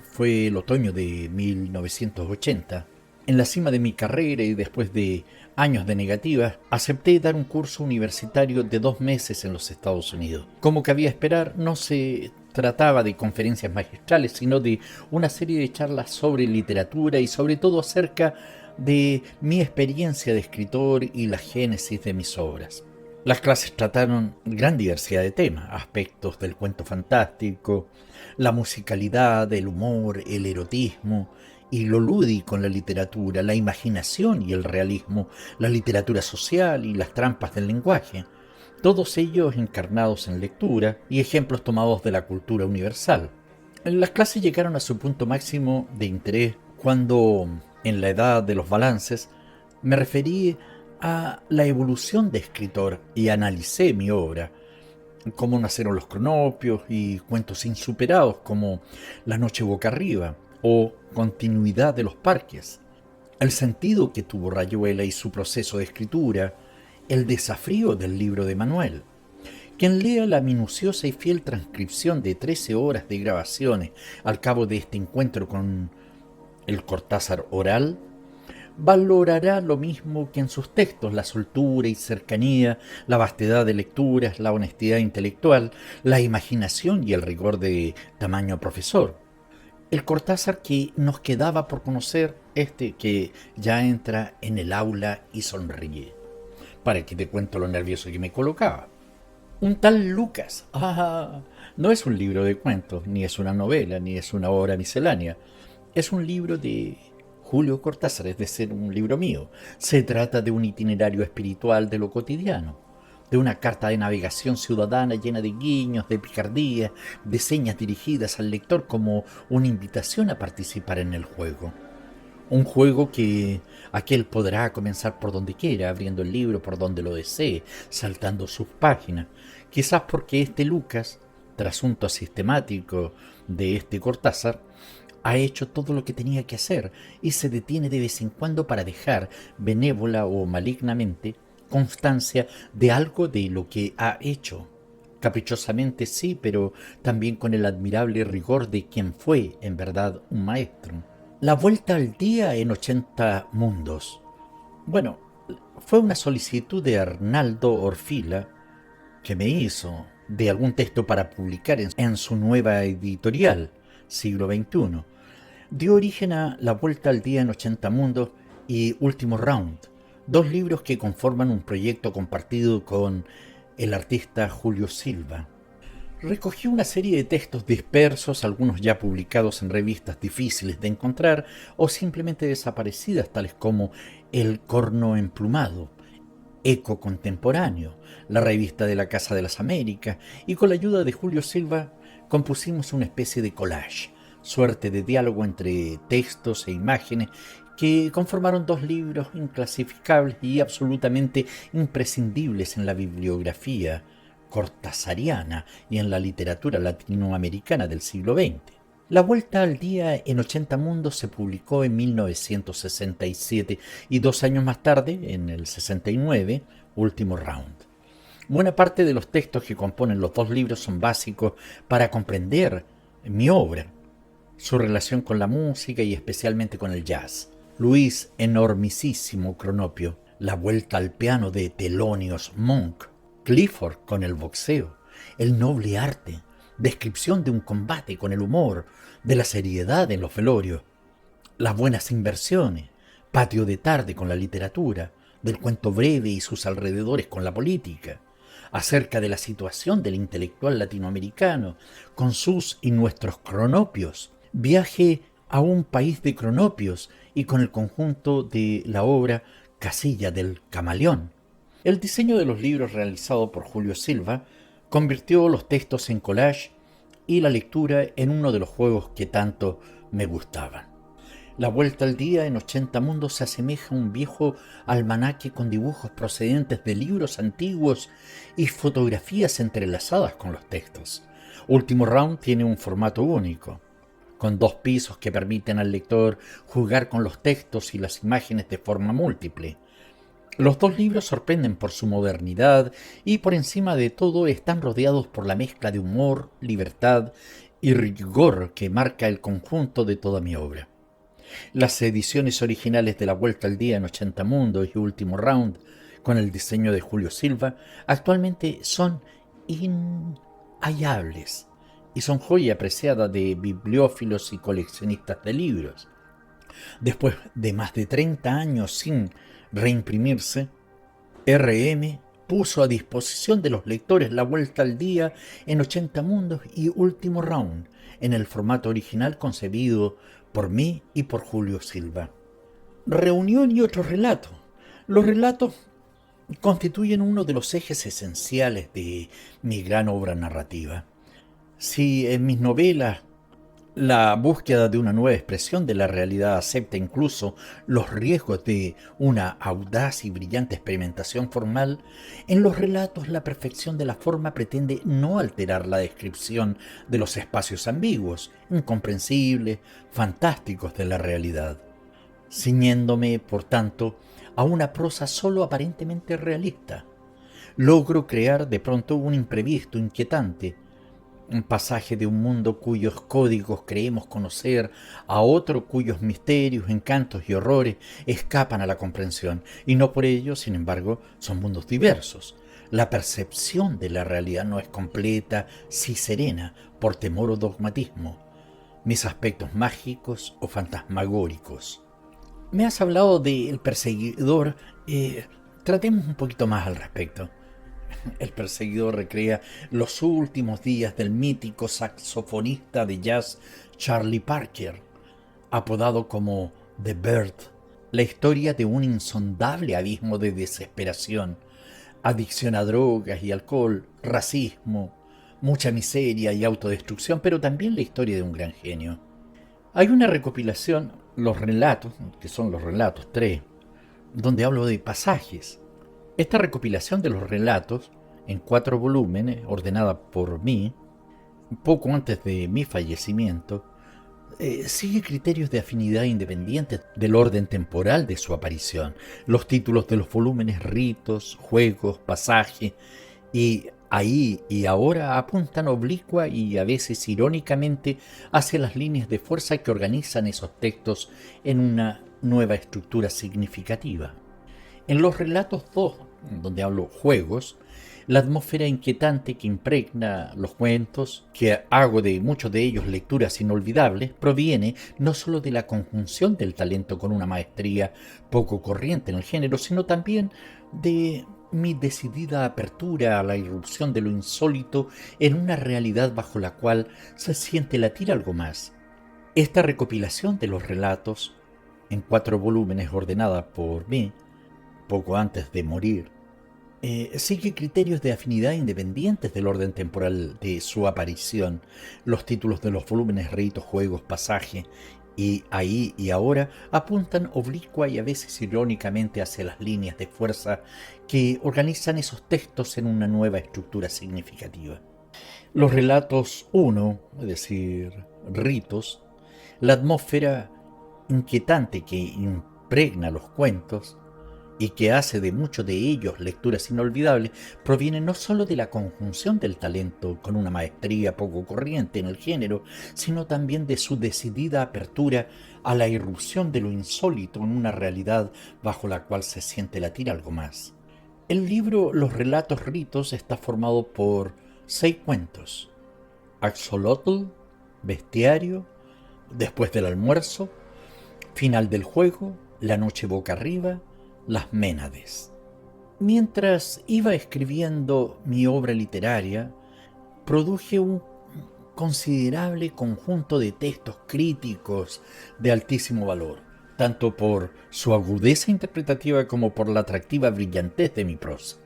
fue el otoño de 1980. En la cima de mi carrera y después de años de negativas, acepté dar un curso universitario de 2 meses en los Estados Unidos. Como cabía esperar, no se trataba de conferencias magistrales, sino de una serie de charlas sobre literatura y sobre todo acerca de mi experiencia de escritor y la génesis de mis obras. Las clases trataron gran diversidad de temas: aspectos del cuento fantástico, la musicalidad, el humor, el erotismo y lo lúdico en la literatura, la imaginación y el realismo, la literatura social y las trampas del lenguaje, todos ellos encarnados en lectura y ejemplos tomados de la cultura universal. Las clases llegaron a su punto máximo de interés cuando, en la edad de los balances, me referí a la evolución de escritor y analicé mi obra, cómo nacieron los cronopios y cuentos insuperados como La noche boca arriba o Continuidad de los parques, el sentido que tuvo Rayuela y su proceso de escritura, el desafío del libro de Manuel. Quien lea la minuciosa y fiel transcripción de 13 horas de grabaciones al cabo de este encuentro con el Cortázar oral, valorará lo mismo que en sus textos: la soltura y cercanía, la vastedad de lecturas, la honestidad intelectual, la imaginación y el rigor de tamaño profesor. El Cortázar que nos quedaba por conocer, este que ya entra en el aula y sonríe. Para que te cuento lo nervioso que me colocaba. Un tal Lucas. No es un libro de cuentos, ni es una novela, ni es una obra miscelánea. Es un libro de Julio Cortázar, es decir, un libro mío. Se trata de un itinerario espiritual de lo cotidiano, de una carta de navegación ciudadana llena de guiños, de picardía, de señas dirigidas al lector como una invitación a participar en el juego. Un juego que aquel podrá comenzar por donde quiera, abriendo el libro por donde lo desee, saltando sus páginas. Quizás porque este Lucas, trasunto sistemático de este Cortázar, ha hecho todo lo que tenía que hacer y se detiene de vez en cuando para dejar, benévola o malignamente, constancia de algo de lo que ha hecho. Caprichosamente sí, pero también con el admirable rigor de quien fue, en verdad, un maestro. La vuelta al día en 80 mundos. Bueno, fue una solicitud de Arnaldo Orfila que me hizo de algún texto para publicar en su nueva editorial, Siglo XXI. Dio origen a La vuelta al día en 80 mundos y Último Round, dos libros que conforman un proyecto compartido con el artista Julio Silva. Recogió una serie de textos dispersos, algunos ya publicados en revistas difíciles de encontrar o simplemente desaparecidas, tales como El corno emplumado, Eco contemporáneo, la revista de la Casa de las Américas, y con la ayuda de Julio Silva compusimos una especie de collage, suerte de diálogo entre textos e imágenes que conformaron dos libros inclasificables y absolutamente imprescindibles en la bibliografía cortázariana y en la literatura latinoamericana del siglo XX. La vuelta al día en 80 mundos se publicó en 1967 y 2 años más tarde, en el 69, Último Round. Buena parte de los textos que componen los dos libros son básicos para comprender mi obra, su relación con la música y especialmente con el jazz. Luis enormisísimo Cronopio, La vuelta al piano de Thelonious Monk, Clifford con el boxeo, el noble arte, descripción de un combate con el humor, de la seriedad en los velorios, las buenas inversiones, Patio de tarde con la literatura, del cuento breve y sus alrededores con la política, acerca de la situación del intelectual latinoamericano, con sus y nuestros cronopios, viaje a un país de cronopios y con el conjunto de la obra Casilla del Camaleón. El diseño de los libros realizado por Julio Silva convirtió los textos en collage y la lectura en uno de los juegos que tanto me gustaban. La vuelta al día en 80 mundos se asemeja a un viejo almanaque con dibujos procedentes de libros antiguos y fotografías entrelazadas con los textos. Último Round tiene un formato único, con 2 pisos que permiten al lector jugar con los textos y las imágenes de forma múltiple. Los dos libros sorprenden por su modernidad y por encima de todo están rodeados por la mezcla de humor, libertad y rigor que marca el conjunto de toda mi obra. Las ediciones originales de La vuelta al día en 80 mundos y Último Round, con el diseño de Julio Silva, actualmente son inhallables y son joya apreciada de bibliófilos y coleccionistas de libros. Después de más de 30 años sin reimprimirse, RM puso a disposición de los lectores La vuelta al día en 80 mundos y Último Round, en el formato original concebido por mí y por Julio Silva. Reunión y otro relato. Los relatos constituyen uno de los ejes esenciales de mi gran obra narrativa. Si en mis novelas la búsqueda de una nueva expresión de la realidad acepta incluso los riesgos de una audaz y brillante experimentación formal, en los relatos la perfección de la forma pretende no alterar la descripción de los espacios ambiguos, incomprensibles, fantásticos de la realidad, ciñéndome, por tanto, a una prosa solo aparentemente realista. logro crear de pronto un imprevisto inquietante, un pasaje de un mundo cuyos códigos creemos conocer a otro cuyos misterios, encantos y horrores escapan a la comprensión, y no por ello, sin embargo, son mundos diversos. La percepción de la realidad no es completa, sí serena, por temor o dogmatismo, mis aspectos mágicos o fantasmagóricos. Me has hablado del perseguidor, tratemos un poquito más al respecto. El perseguidor recrea los últimos días del mítico saxofonista de jazz Charlie Parker, apodado como The Bird, la historia de un insondable abismo de desesperación, adicción a drogas y alcohol, racismo, mucha miseria y autodestrucción, pero también la historia de un gran genio. Hay una recopilación, los relatos, que son los relatos 3, donde hablo de pasajes. Esta recopilación de los relatos, en 4 volúmenes, ordenada por mí, poco antes de mi fallecimiento, sigue criterios de afinidad independientes del orden temporal de su aparición. Los títulos de los volúmenes, ritos, juegos, pasajes, y ahí y ahora apuntan oblicua y a veces irónicamente hacia las líneas de fuerza que organizan esos textos en una nueva estructura significativa. En los relatos 2, donde hablo juegos, la atmósfera inquietante que impregna los cuentos, que hago de muchos de ellos lecturas inolvidables, proviene no solo de la conjunción del talento con una maestría poco corriente en el género, sino también de mi decidida apertura a la irrupción de lo insólito en una realidad bajo la cual se siente latir algo más. Esta recopilación de los relatos, en 4 volúmenes ordenada por mí, poco antes de morir, sigue criterios de afinidad independientes del orden temporal de su aparición. Los títulos de los volúmenes, ritos, juegos, pasajes, y ahí y ahora apuntan oblicua y a veces irónicamente hacia las líneas de fuerza que organizan esos textos en una nueva estructura significativa. Los relatos 1, es decir, ritos, la atmósfera inquietante que impregna los cuentos y que hace de muchos de ellos lecturas inolvidables, proviene no solo de la conjunción del talento con una maestría poco corriente en el género, sino también de su decidida apertura a la irrupción de lo insólito en una realidad bajo la cual se siente latir algo más. El libro Los relatos ritos está formado por 6 cuentos: Axolotl, Bestiario, Después del almuerzo, Final del juego, La noche boca arriba, Las Ménades. Mientras iba escribiendo mi obra literaria, produje un considerable conjunto de textos críticos de altísimo valor, tanto por su agudeza interpretativa como por la atractiva brillantez de mi prosa.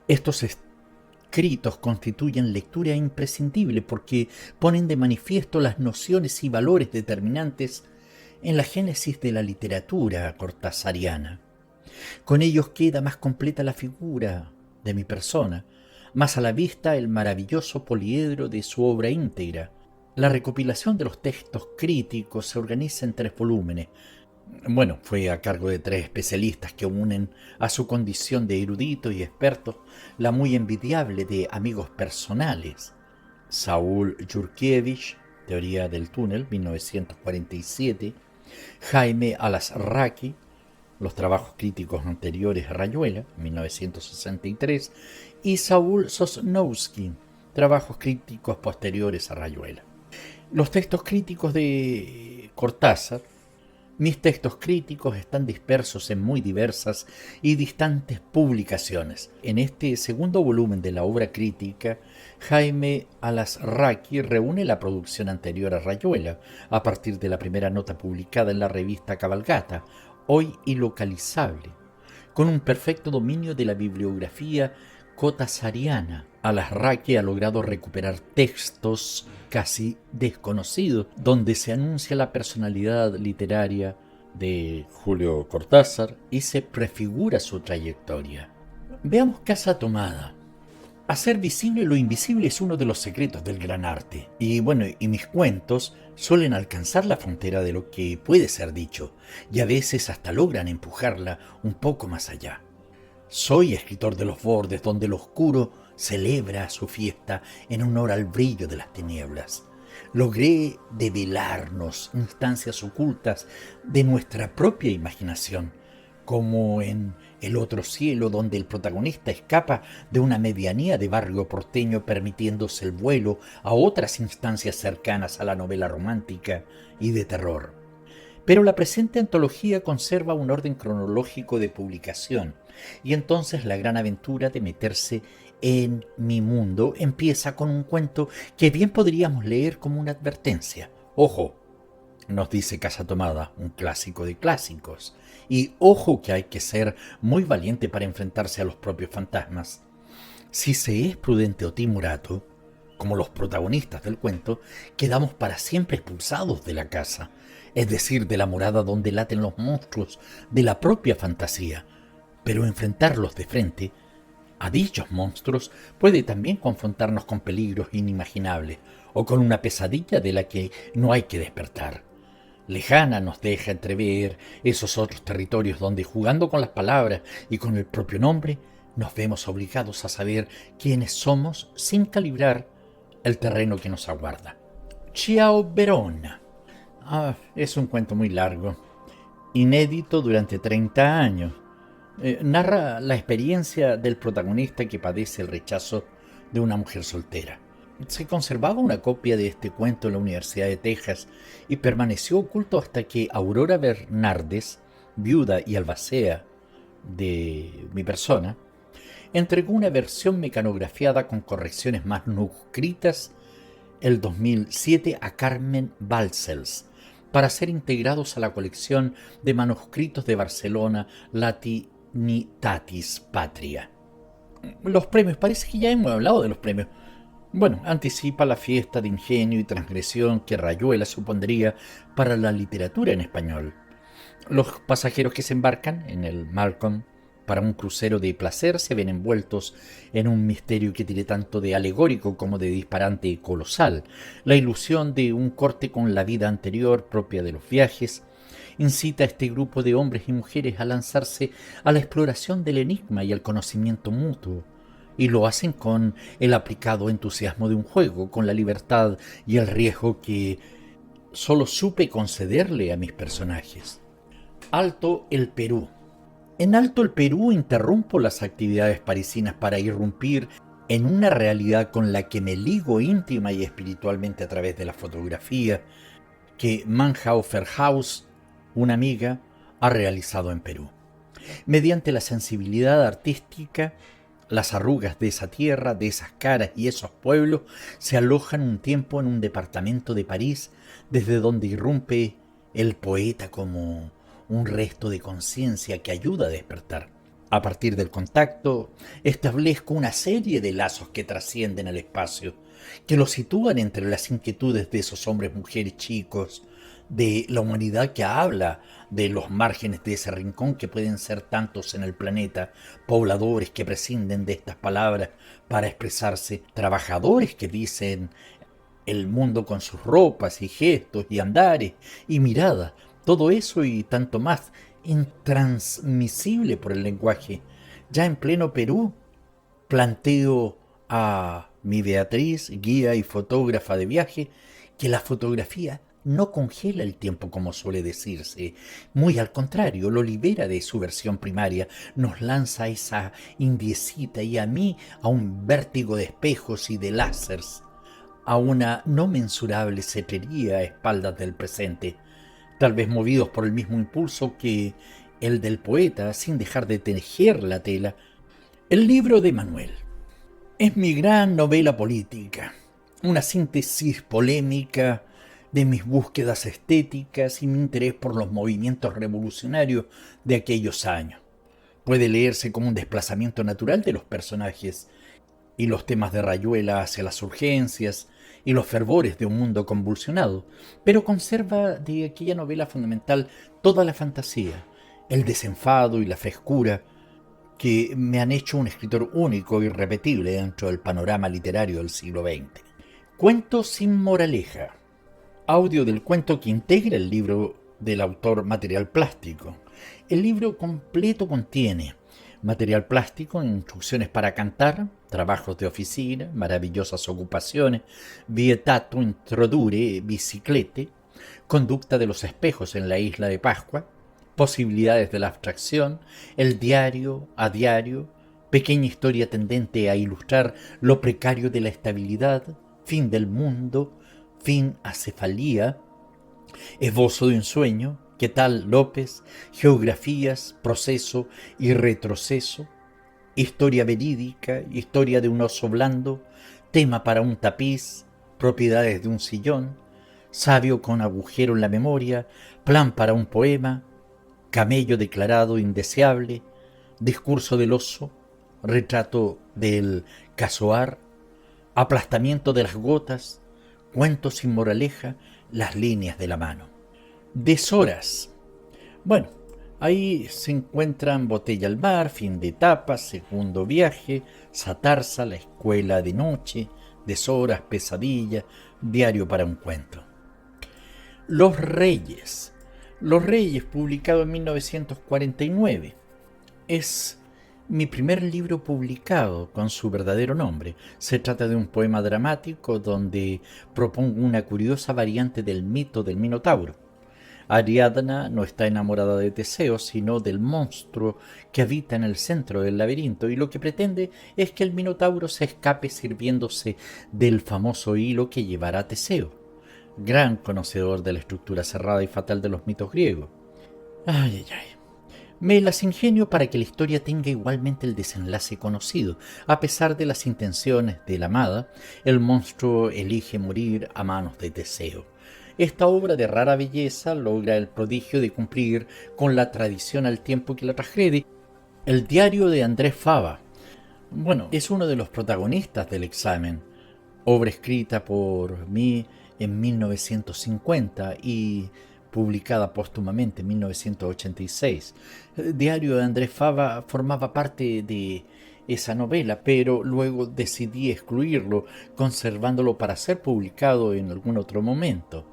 Estos escritos constituyen lectura imprescindible porque ponen de manifiesto las nociones y valores determinantes en la génesis de la literatura cortasariana. Con ellos queda más completa la figura de mi persona, más a la vista el maravilloso poliedro de su obra íntegra. La recopilación de los textos críticos se organiza en 3 volúmenes. Bueno, fue a cargo de 3 especialistas que unen a su condición de eruditos y expertos la muy envidiable de amigos personales: Saúl Yurkiewicz, Teoría del túnel, 1947, Jaime Alasraqui, Los trabajos críticos anteriores a Rayuela, 1963, y Saúl Sosnowski, Trabajos críticos posteriores a Rayuela. Los textos críticos de Cortázar, mis textos críticos, están dispersos en muy diversas y distantes publicaciones. En este segundo volumen de la obra crítica, Jaime Alasraqui reúne la producción anterior a Rayuela, a partir de la primera nota publicada en la revista Cabalgata, hoy ilocalizable, con un perfecto dominio de la bibliografía cortasariana. Alasraqui ha logrado recuperar textos casi desconocidos, donde se anuncia la personalidad literaria de Julio Cortázar y se prefigura su trayectoria. Veamos Casa Tomada. Hacer visible lo invisible es uno de los secretos del gran arte. Y mis cuentos suelen alcanzar la frontera de lo que puede ser dicho, y a veces hasta logran empujarla un poco más allá. Soy escritor de los bordes, donde lo oscuro celebra su fiesta en honor al brillo de las tinieblas. Logré develarnos instancias ocultas de nuestra propia imaginación, como en El otro cielo, donde el protagonista escapa de una medianía de barrio porteño permitiéndose el vuelo a otras instancias cercanas a la novela romántica y de terror. Pero la presente antología conserva un orden cronológico de publicación, y entonces la gran aventura de meterse en mi mundo empieza con un cuento que bien podríamos leer como una advertencia. Ojo, nos dice Casa Tomada, un clásico de clásicos. Y ojo que hay que ser muy valiente para enfrentarse a los propios fantasmas. Si se es prudente o timorato, como los protagonistas del cuento, quedamos para siempre expulsados de la casa, es decir, de la morada donde laten los monstruos de la propia fantasía. Pero enfrentarlos de frente a dichos monstruos puede también confrontarnos con peligros inimaginables o con una pesadilla de la que no hay que despertar. Lejana nos deja entrever esos otros territorios donde, jugando con las palabras y con el propio nombre, nos vemos obligados a saber quiénes somos sin calibrar el terreno que nos aguarda. Ciao Verona. Es un cuento muy largo, inédito durante 30 años. Narra la experiencia del protagonista que padece el rechazo de una mujer soltera. Se conservaba una copia de este cuento en la Universidad de Texas y permaneció oculto hasta que Aurora Bernardes, viuda y albacea de mi persona, entregó una versión mecanografiada con correcciones manuscritas el 2007 a Carmen Balcells para ser integrados a la colección de manuscritos de Barcelona Latinitatis Patria. Los premios, parece que ya hemos hablado de los premios. Bueno, anticipa la fiesta de ingenio y transgresión que Rayuela supondría para la literatura en español. Los pasajeros que se embarcan en el Malcolm para un crucero de placer se ven envueltos en un misterio que tiene tanto de alegórico como de disparate y colosal. La ilusión de un corte con la vida anterior propia de los viajes incita a este grupo de hombres y mujeres a lanzarse a la exploración del enigma y al conocimiento mutuo, y lo hacen con el aplicado entusiasmo de un juego, con la libertad y el riesgo que solo supe concederle a mis personajes. Alto el Perú. En Alto el Perú interrumpo las actividades parisinas para irrumpir en una realidad con la que me ligo íntima y espiritualmente a través de la fotografía que Manhaufer House, una amiga, ha realizado en Perú. Mediante la sensibilidad artística, las arrugas de esa tierra, de esas caras y esos pueblos se alojan un tiempo en un departamento de París, desde donde irrumpe el poeta como un resto de conciencia que ayuda a despertar. A partir del contacto, establezco una serie de lazos que trascienden el espacio, que lo sitúan entre las inquietudes de esos hombres, mujeres, chicos, de la humanidad que habla de los márgenes de ese rincón que pueden ser tantos en el planeta, pobladores que prescinden de estas palabras para expresarse, trabajadores que dicen el mundo con sus ropas y gestos y andares y miradas, todo eso y tanto más, intransmisible por el lenguaje. Ya en pleno Perú, planteo a mi Beatriz, guía y fotógrafa de viaje, que la fotografía no congela el tiempo como suele decirse, muy al contrario, lo libera de su versión primaria, nos lanza a esa indiecita y a mí a un vértigo de espejos y de láseres, a una no mensurable cetrería a espaldas del presente, tal vez movidos por el mismo impulso que el del poeta, sin dejar de tejer la tela. El libro de Manuel es mi gran novela política, una síntesis polémica de mis búsquedas estéticas y mi interés por los movimientos revolucionarios de aquellos años. Puede leerse como un desplazamiento natural de los personajes y los temas de Rayuela hacia las urgencias y los fervores de un mundo convulsionado, pero conserva de aquella novela fundamental toda la fantasía, el desenfado y la frescura que me han hecho un escritor único e irrepetible dentro del panorama literario del siglo XX. Cuento sin moraleja. Audio del cuento que integra el libro del autor Material Plástico. El libro completo contiene material plástico, instrucciones para cantar, trabajos de oficina, maravillosas ocupaciones, vietato introdure biciclete, conducta de los espejos en la isla de Pascua, posibilidades de la abstracción, el diario a diario, pequeña historia tendente a ilustrar lo precario de la estabilidad, fin del mundo, fin acefalía, esbozo de un sueño, ¿qué tal López?, geografías, proceso y retroceso, historia verídica, historia de un oso blando, tema para un tapiz, propiedades de un sillón, sabio con agujero en la memoria, plan para un poema, camello declarado indeseable, discurso del oso, retrato del casoar, aplastamiento de las gotas, cuentos sin moraleja, las líneas de la mano. Deshoras. Bueno, ahí se encuentran Botella al mar, fin de etapa, segundo viaje, Satarsa, la escuela de noche, Deshoras, pesadilla, diario para un cuento. Los Reyes. Los Reyes, publicado en 1949. Es mi primer libro publicado con su verdadero nombre. Se trata de un poema dramático donde propongo una curiosa variante del mito del Minotauro. Ariadna no está enamorada de Teseo, sino del monstruo que habita en el centro del laberinto, y lo que pretende es que el Minotauro se escape sirviéndose del famoso hilo que llevará a Teseo, gran conocedor de la estructura cerrada y fatal de los mitos griegos. Ay. Me las ingenio para que la historia tenga igualmente el desenlace conocido. A pesar de las intenciones de la amada, el monstruo elige morir a manos de Teseo. Esta obra de rara belleza logra el prodigio de cumplir con la tradición al tiempo que la transgrede. El diario de Andrés Fava. Bueno, es uno de los protagonistas del examen. Obra escrita por mí en 1950 y publicada póstumamente en 1986. El diario de Andrés Fava formaba parte de esa novela, pero luego decidí excluirlo, conservándolo para ser publicado en algún otro momento.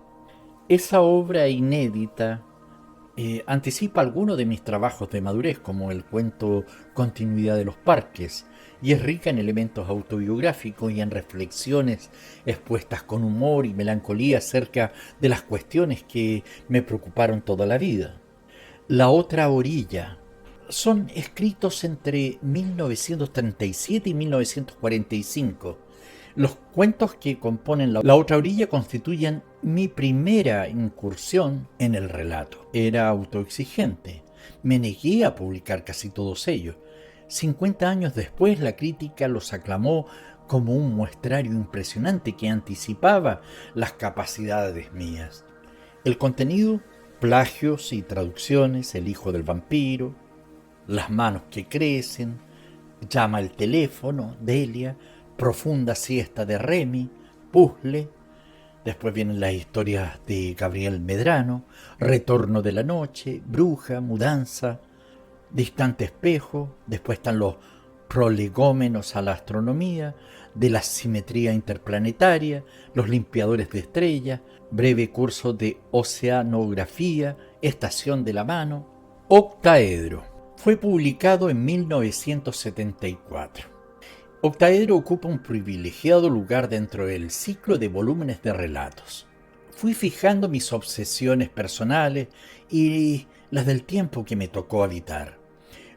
Esa obra inédita anticipa algunos de mis trabajos de madurez, como el cuento Continuidad de los Parques, y es rica en elementos autobiográficos y en reflexiones expuestas con humor y melancolía acerca de las cuestiones que me preocuparon toda la vida. La otra orilla. Son escritos entre 1937 y 1945. Los cuentos que componen La otra orilla constituyen mi primera incursión en el relato. Era autoexigente. Me negué a publicar casi todos ellos. 50 años después, la crítica los aclamó como un muestrario impresionante que anticipaba las capacidades mías. El contenido: plagios y traducciones, El hijo del vampiro, Las manos que crecen, Llama el teléfono, Delia, Profunda siesta de Remy, Puzzle. Después vienen las historias de Gabriel Medrano, Retorno de la noche, Bruja, Mudanza, Distante espejo. Después están los prolegómenos a la astronomía, de la simetría interplanetaria, Los limpiadores de estrellas, Breve curso de oceanografía, Estación de la mano. Octaedro. Fue publicado en 1974. Octaedro ocupa un privilegiado lugar dentro del ciclo de volúmenes de relatos. Fui fijando mis obsesiones personales y las del tiempo que me tocó habitar.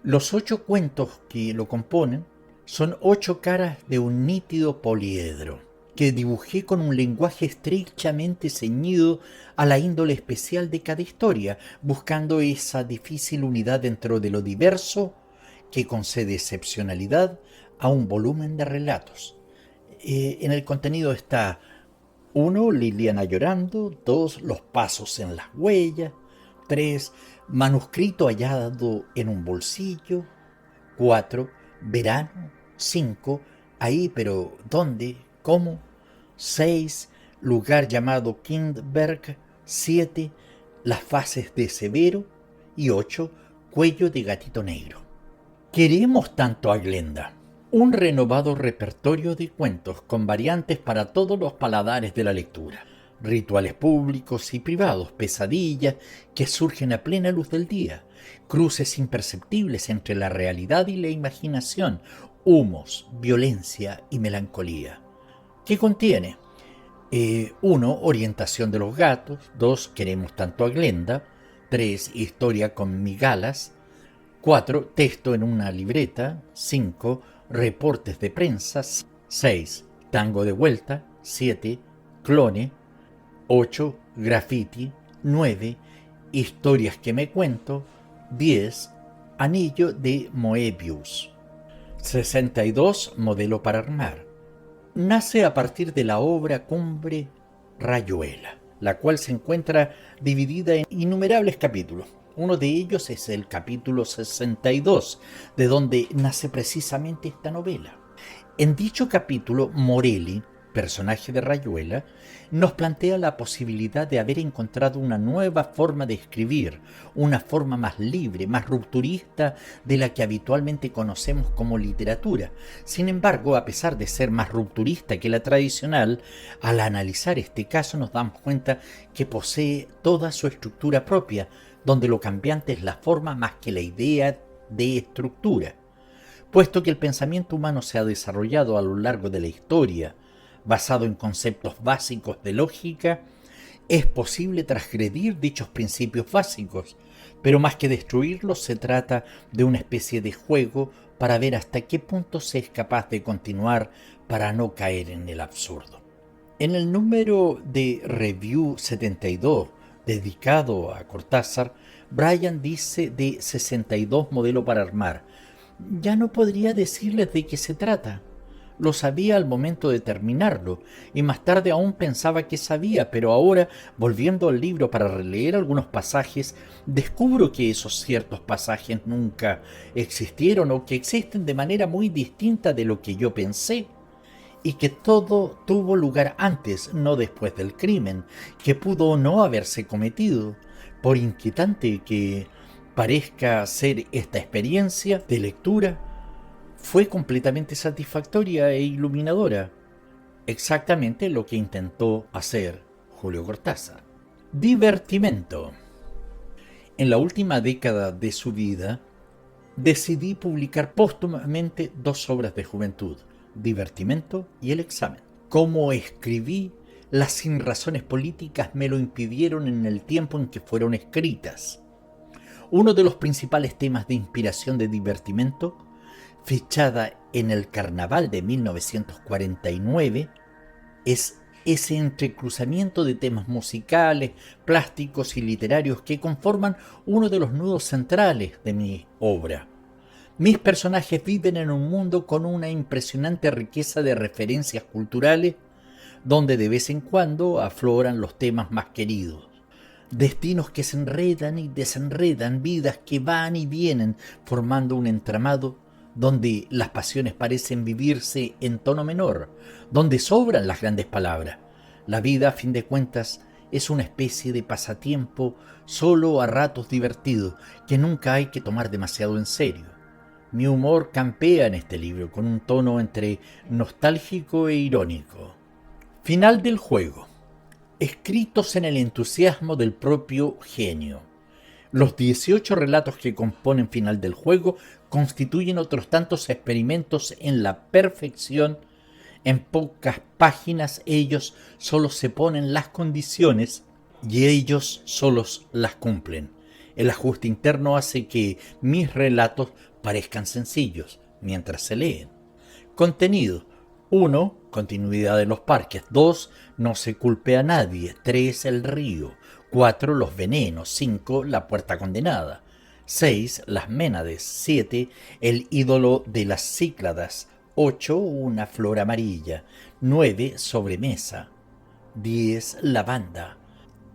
Los 8 cuentos que lo componen son 8 caras de un nítido poliedro, que dibujé con un lenguaje estrechamente ceñido a la índole especial de cada historia, buscando esa difícil unidad dentro de lo diverso que concede excepcionalidad a un volumen de relatos. En el contenido está 1. Liliana llorando. 2. Los pasos en las huellas. 3. Manuscrito hallado en un bolsillo. 4. Verano. 5. Ahí, pero ¿dónde? ¿Cómo? 6. Lugar llamado Kindberg. 7. Las fases de Severo. Y 8. Cuello de gatito negro. Queremos tanto a Glenda. Un renovado repertorio de cuentos con variantes para todos los paladares de la lectura. rituales públicos y privados, pesadillas que surgen a plena luz del día, cruces imperceptibles entre la realidad y la imaginación, humos, violencia y melancolía. ¿Qué contiene? 1. Orientación de los gatos. 2. Queremos tanto a Glenda. 3. Historia con migalas. 4. Texto en una libreta. 5. Reportes de prensa. 6. Tango de vuelta. 7. Clone. 8. Graffiti. 9. Historias que me cuento. 10. Anillo de Moebius. 62. Modelo para armar. Nace a partir de la obra cumbre Rayuela, la cual se encuentra dividida en innumerables capítulos. Uno de ellos es el capítulo 62, de donde nace precisamente esta novela. En dicho capítulo, Morelli, personaje de Rayuela, nos plantea la posibilidad de haber encontrado una nueva forma de escribir, una forma más libre, más rupturista de la que habitualmente conocemos como literatura. Sin embargo, a pesar de ser más rupturista que la tradicional, al analizar este caso nos damos cuenta que posee toda su estructura propia, donde lo cambiante es la forma más que la idea de estructura. Puesto que el pensamiento humano se ha desarrollado a lo largo de la historia, basado en conceptos básicos de lógica, es posible transgredir dichos principios básicos, pero más que destruirlos se trata de una especie de juego para ver hasta qué punto se es capaz de continuar para no caer en el absurdo. En el número de Review 72, dedicado a Cortázar, Brian dice de 62 modelo para armar: ya no podría decirles de qué se trata. Lo sabía al momento de terminarlo, y más tarde aún pensaba que sabía, pero ahora, volviendo al libro para releer algunos pasajes, descubro que esos ciertos pasajes nunca existieron o que existen de manera muy distinta de lo que yo pensé, y que todo tuvo lugar antes, no después del crimen, que pudo o no haberse cometido. Por inquietante que parezca ser esta experiencia de lectura, fue completamente satisfactoria e iluminadora. Exactamente lo que intentó hacer Julio Cortázar. Divertimento. En la última década de su vida, decidí publicar póstumamente 2 obras de juventud: Divertimento y El examen. Como escribí, las sinrazones políticas me lo impidieron en el tiempo en que fueron escritas. Uno de los principales temas de inspiración de Divertimento, fechada en el Carnaval de 1949, es ese entrecruzamiento de temas musicales, plásticos y literarios que conforman uno de los nudos centrales de mi obra. Mis personajes viven en un mundo con una impresionante riqueza de referencias culturales, donde de vez en cuando afloran los temas más queridos. Destinos que se enredan y desenredan, vidas que van y vienen, formando un entramado donde las pasiones parecen vivirse en tono menor, donde sobran las grandes palabras. La vida, a fin de cuentas, es una especie de pasatiempo solo a ratos divertido, que nunca hay que tomar demasiado en serio. Mi humor campea en este libro, con un tono entre nostálgico e irónico. Final del juego. Escritos en el entusiasmo del propio genio. Los 18 relatos que componen Final del juego constituyen otros tantos experimentos en la perfección. En pocas páginas ellos solo se ponen las condiciones y ellos solos las cumplen. El ajuste interno hace que mis relatos parezcan sencillos mientras se leen. Contenido: 1. Continuidad de los parques. 2. No se culpe a nadie. 3. El río. 4. Los venenos. 5. La puerta condenada. 6. Las Ménades. 7. El ídolo de las Cícladas. 8. Una flor amarilla. 9. Sobremesa. 10. La banda.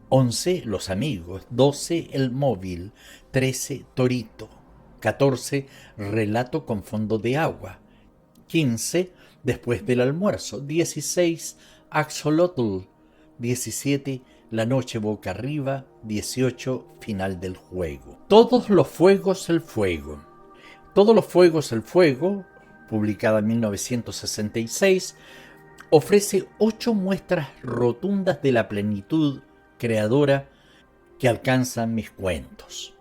11. Los amigos. 12. El móvil. 13. Torito. 14. Relato con fondo de agua. 15. Después del almuerzo. 16. Axolotl. 17. La noche boca arriba. 18. Final del juego. Todos los fuegos el fuego. Todos los fuegos el fuego, publicada en 1966, ofrece 8 muestras rotundas de la plenitud creadora que alcanzan mis cuentos.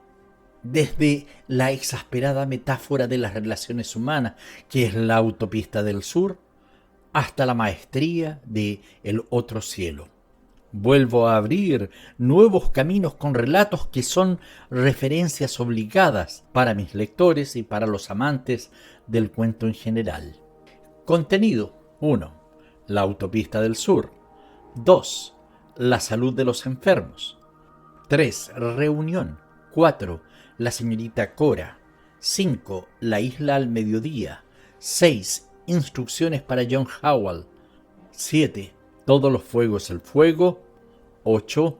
Desde la exasperada metáfora de las relaciones humanas, que es la autopista del sur, hasta la maestría de El otro cielo. Vuelvo a abrir nuevos caminos con relatos que son referencias obligadas para mis lectores y para los amantes del cuento en general. Contenido: 1. La autopista del sur. 2. La salud de los enfermos. 3. Reunión. 4. La señorita Cora. 5. La isla al mediodía. 6. Instrucciones para John Howell. 7. Todos los fuegos el fuego. 8.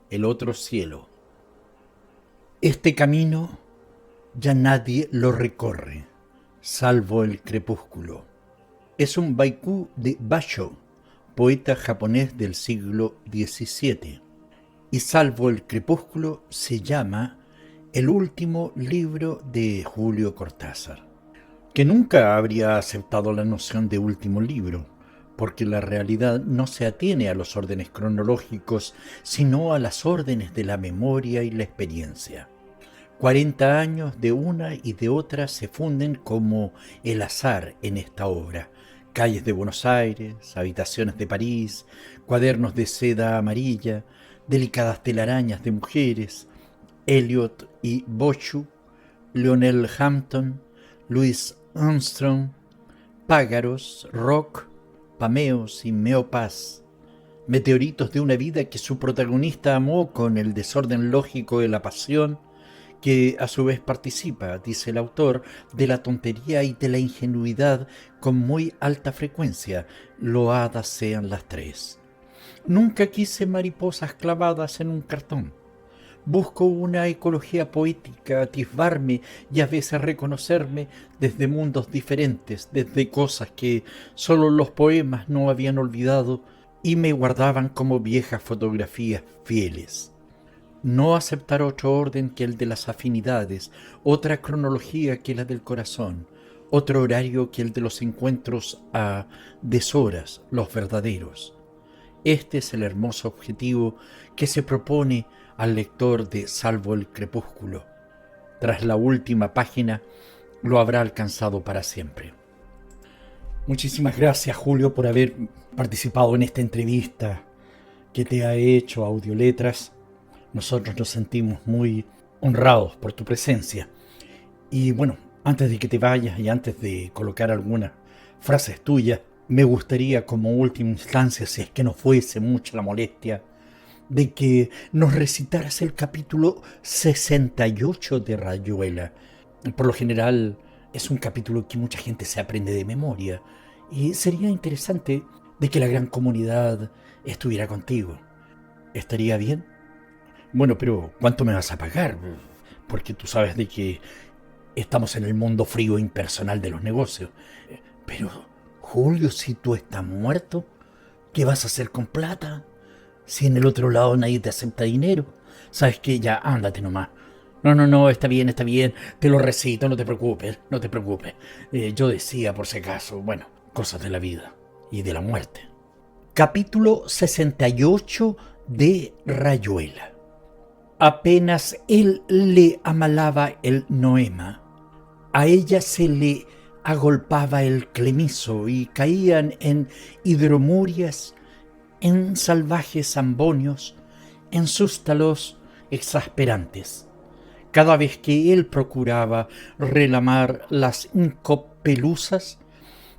El otro cielo. Este camino ya nadie lo recorre, salvo el crepúsculo. Es un baiku de Basho, poeta japonés del siglo XVII. Y salvo el crepúsculo se llama el último libro de Julio Cortázar, que nunca habría aceptado la noción de último libro, porque la realidad no se atiene a los órdenes cronológicos, sino a las órdenes de la memoria y la experiencia. 40 años de una y de otra se funden como el azar en esta obra. Calles de Buenos Aires, habitaciones de París, cuadernos de seda amarilla, delicadas telarañas de mujeres, Eliot y Bochu, Lionel Hampton, Louis Armstrong, págaros, rock, pameos y meopas, meteoritos de una vida que su protagonista amó con el desorden lógico de la pasión, que a su vez participa, dice el autor, de la tontería y de la ingenuidad con muy alta frecuencia, loadas sean las tres. Nunca quise mariposas clavadas en un cartón. Busco una ecología poética, atisbarme y a veces reconocerme desde mundos diferentes, desde cosas que solo los poemas no habían olvidado y me guardaban como viejas fotografías fieles. No aceptar otro orden que el de las afinidades, otra cronología que la del corazón, otro horario que el de los encuentros a deshoras, los verdaderos. Este es el hermoso objetivo que se propone al lector de Salvo el crepúsculo. Tras la última página, lo habrá alcanzado para siempre. Muchísimas gracias, Julio, por haber participado en esta entrevista que te ha hecho Audioletras. Nosotros nos sentimos muy honrados por tu presencia. Y bueno, antes de que te vayas y antes de colocar algunas frases tuyas, me gustaría como última instancia, si es que no fuese mucha la molestia, de que nos recitaras el capítulo 68 de Rayuela. Por lo general es un capítulo que mucha gente se aprende de memoria y sería interesante de que la gran comunidad estuviera contigo. ¿Estaría bien? Bueno, pero ¿cuánto me vas a pagar? Porque tú sabes de que estamos en el mundo frío e impersonal de los negocios. Pero, Julio, si tú estás muerto, ¿qué vas a hacer con plata? Si en el otro lado nadie te acepta dinero. ¿Sabes qué? Ya, ándate nomás. No, está bien. Te lo recito, no te preocupes. Yo decía, por si acaso, bueno, cosas de la vida y de la muerte. Capítulo 68 de Rayuela. Apenas él le amalaba el noema, a ella se le agolpaba el clemiso y caían en hidromurias, en salvajes ambonios, en sústalos exasperantes. Cada vez que él procuraba relamar las incopelusas,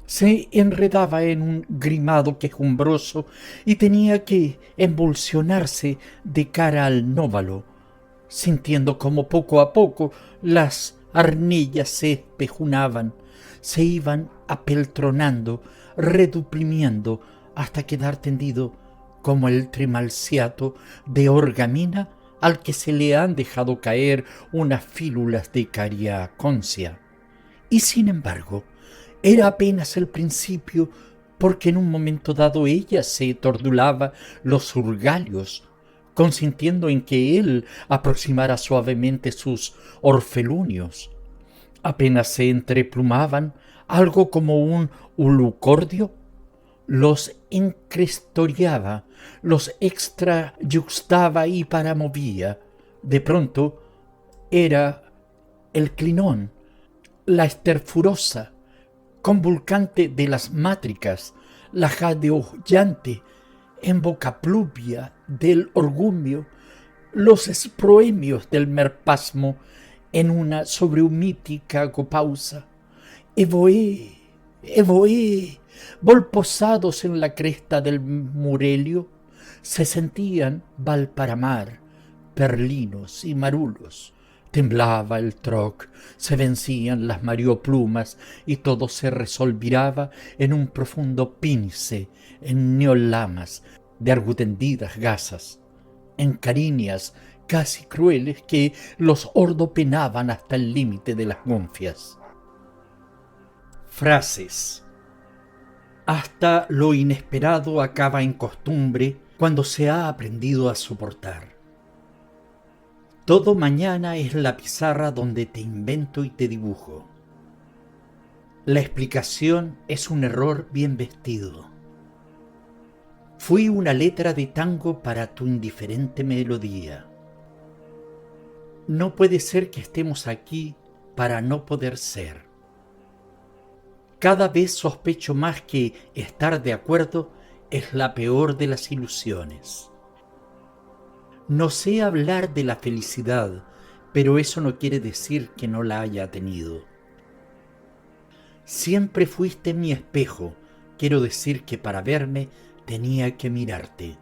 se enredaba en un grimado quejumbroso y tenía que embolsionarse de cara al nóvalo, sintiendo como poco a poco las arnillas se espejunaban, se iban apeltronando, reduprimiendo, hasta quedar tendido como el trimalciato de orgamina al que se le han dejado caer unas fílulas de cariaconcia. Y sin embargo, era apenas el principio, porque en un momento dado ella se tordulaba los surgalios, consintiendo en que él aproximara suavemente sus orfelunios. Apenas se entreplumaban, algo como un ulucordio, los encrestoriaba, los extrayuxtaba y paramovía. De pronto era el clinón, la esterfurosa, convulcante de las mátricas, la jadeollante embocapluvias del orgullo, los esproemios del merpasmo en una sobrehumítica copausa. Evoé, volposados en la cresta del Murelio, se sentían Valparamar, perlinos y marulos. Temblaba el troc, se vencían las marioplumas y todo se resolviraba en un profundo pínce, en neolamas de argutendidas gasas, en cariñas casi crueles que los ordopenaban hasta el límite de las gonfias. Frases. Hasta lo inesperado acaba en costumbre cuando se ha aprendido a soportar. Todo mañana es la pizarra donde te invento y te dibujo. La explicación es un error bien vestido. Fui una letra de tango para tu indiferente melodía. No puede ser que estemos aquí para no poder ser. Cada vez sospecho más que estar de acuerdo es la peor de las ilusiones. No sé hablar de la felicidad, pero eso no quiere decir que no la haya tenido. Siempre fuiste mi espejo, quiero decir que para verme tenía que mirarte.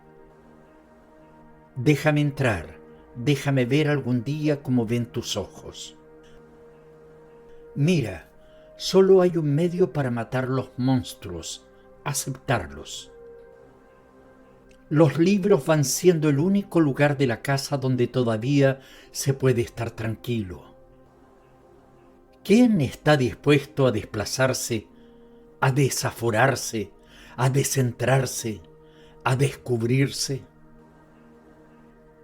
Déjame entrar, déjame ver algún día cómo ven tus ojos. Mira, solo hay un medio para matar los monstruos, aceptarlos. Los libros van siendo el único lugar de la casa donde todavía se puede estar tranquilo. ¿Quién está dispuesto a desplazarse, a desaforarse, a descentrarse, a descubrirse?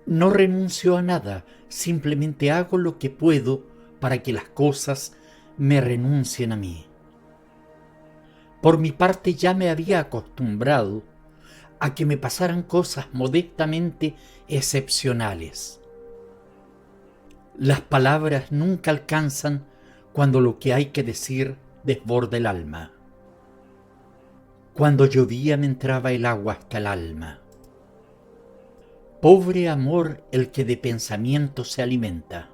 No renuncio a nada, simplemente hago lo que puedo para que las cosas me renuncien a mí. Por mi parte ya me había acostumbrado a que me pasaran cosas modestamente excepcionales. Las palabras nunca alcanzan cuando lo que hay que decir desborda el alma. Cuando llovía me entraba el agua hasta el alma. Pobre amor el que de pensamiento se alimenta.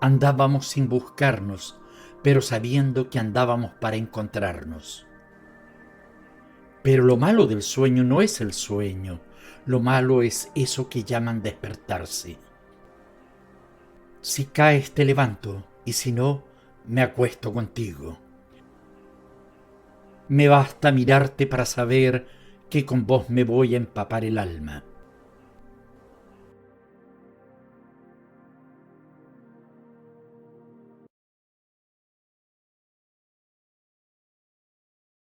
Andábamos sin buscarnos, pero sabiendo que andábamos para encontrarnos. Pero lo malo del sueño no es el sueño, lo malo es eso que llaman despertarse. Si caes te levanto, y si no, me acuesto contigo. Me basta mirarte para saber que con vos me voy a empapar el alma.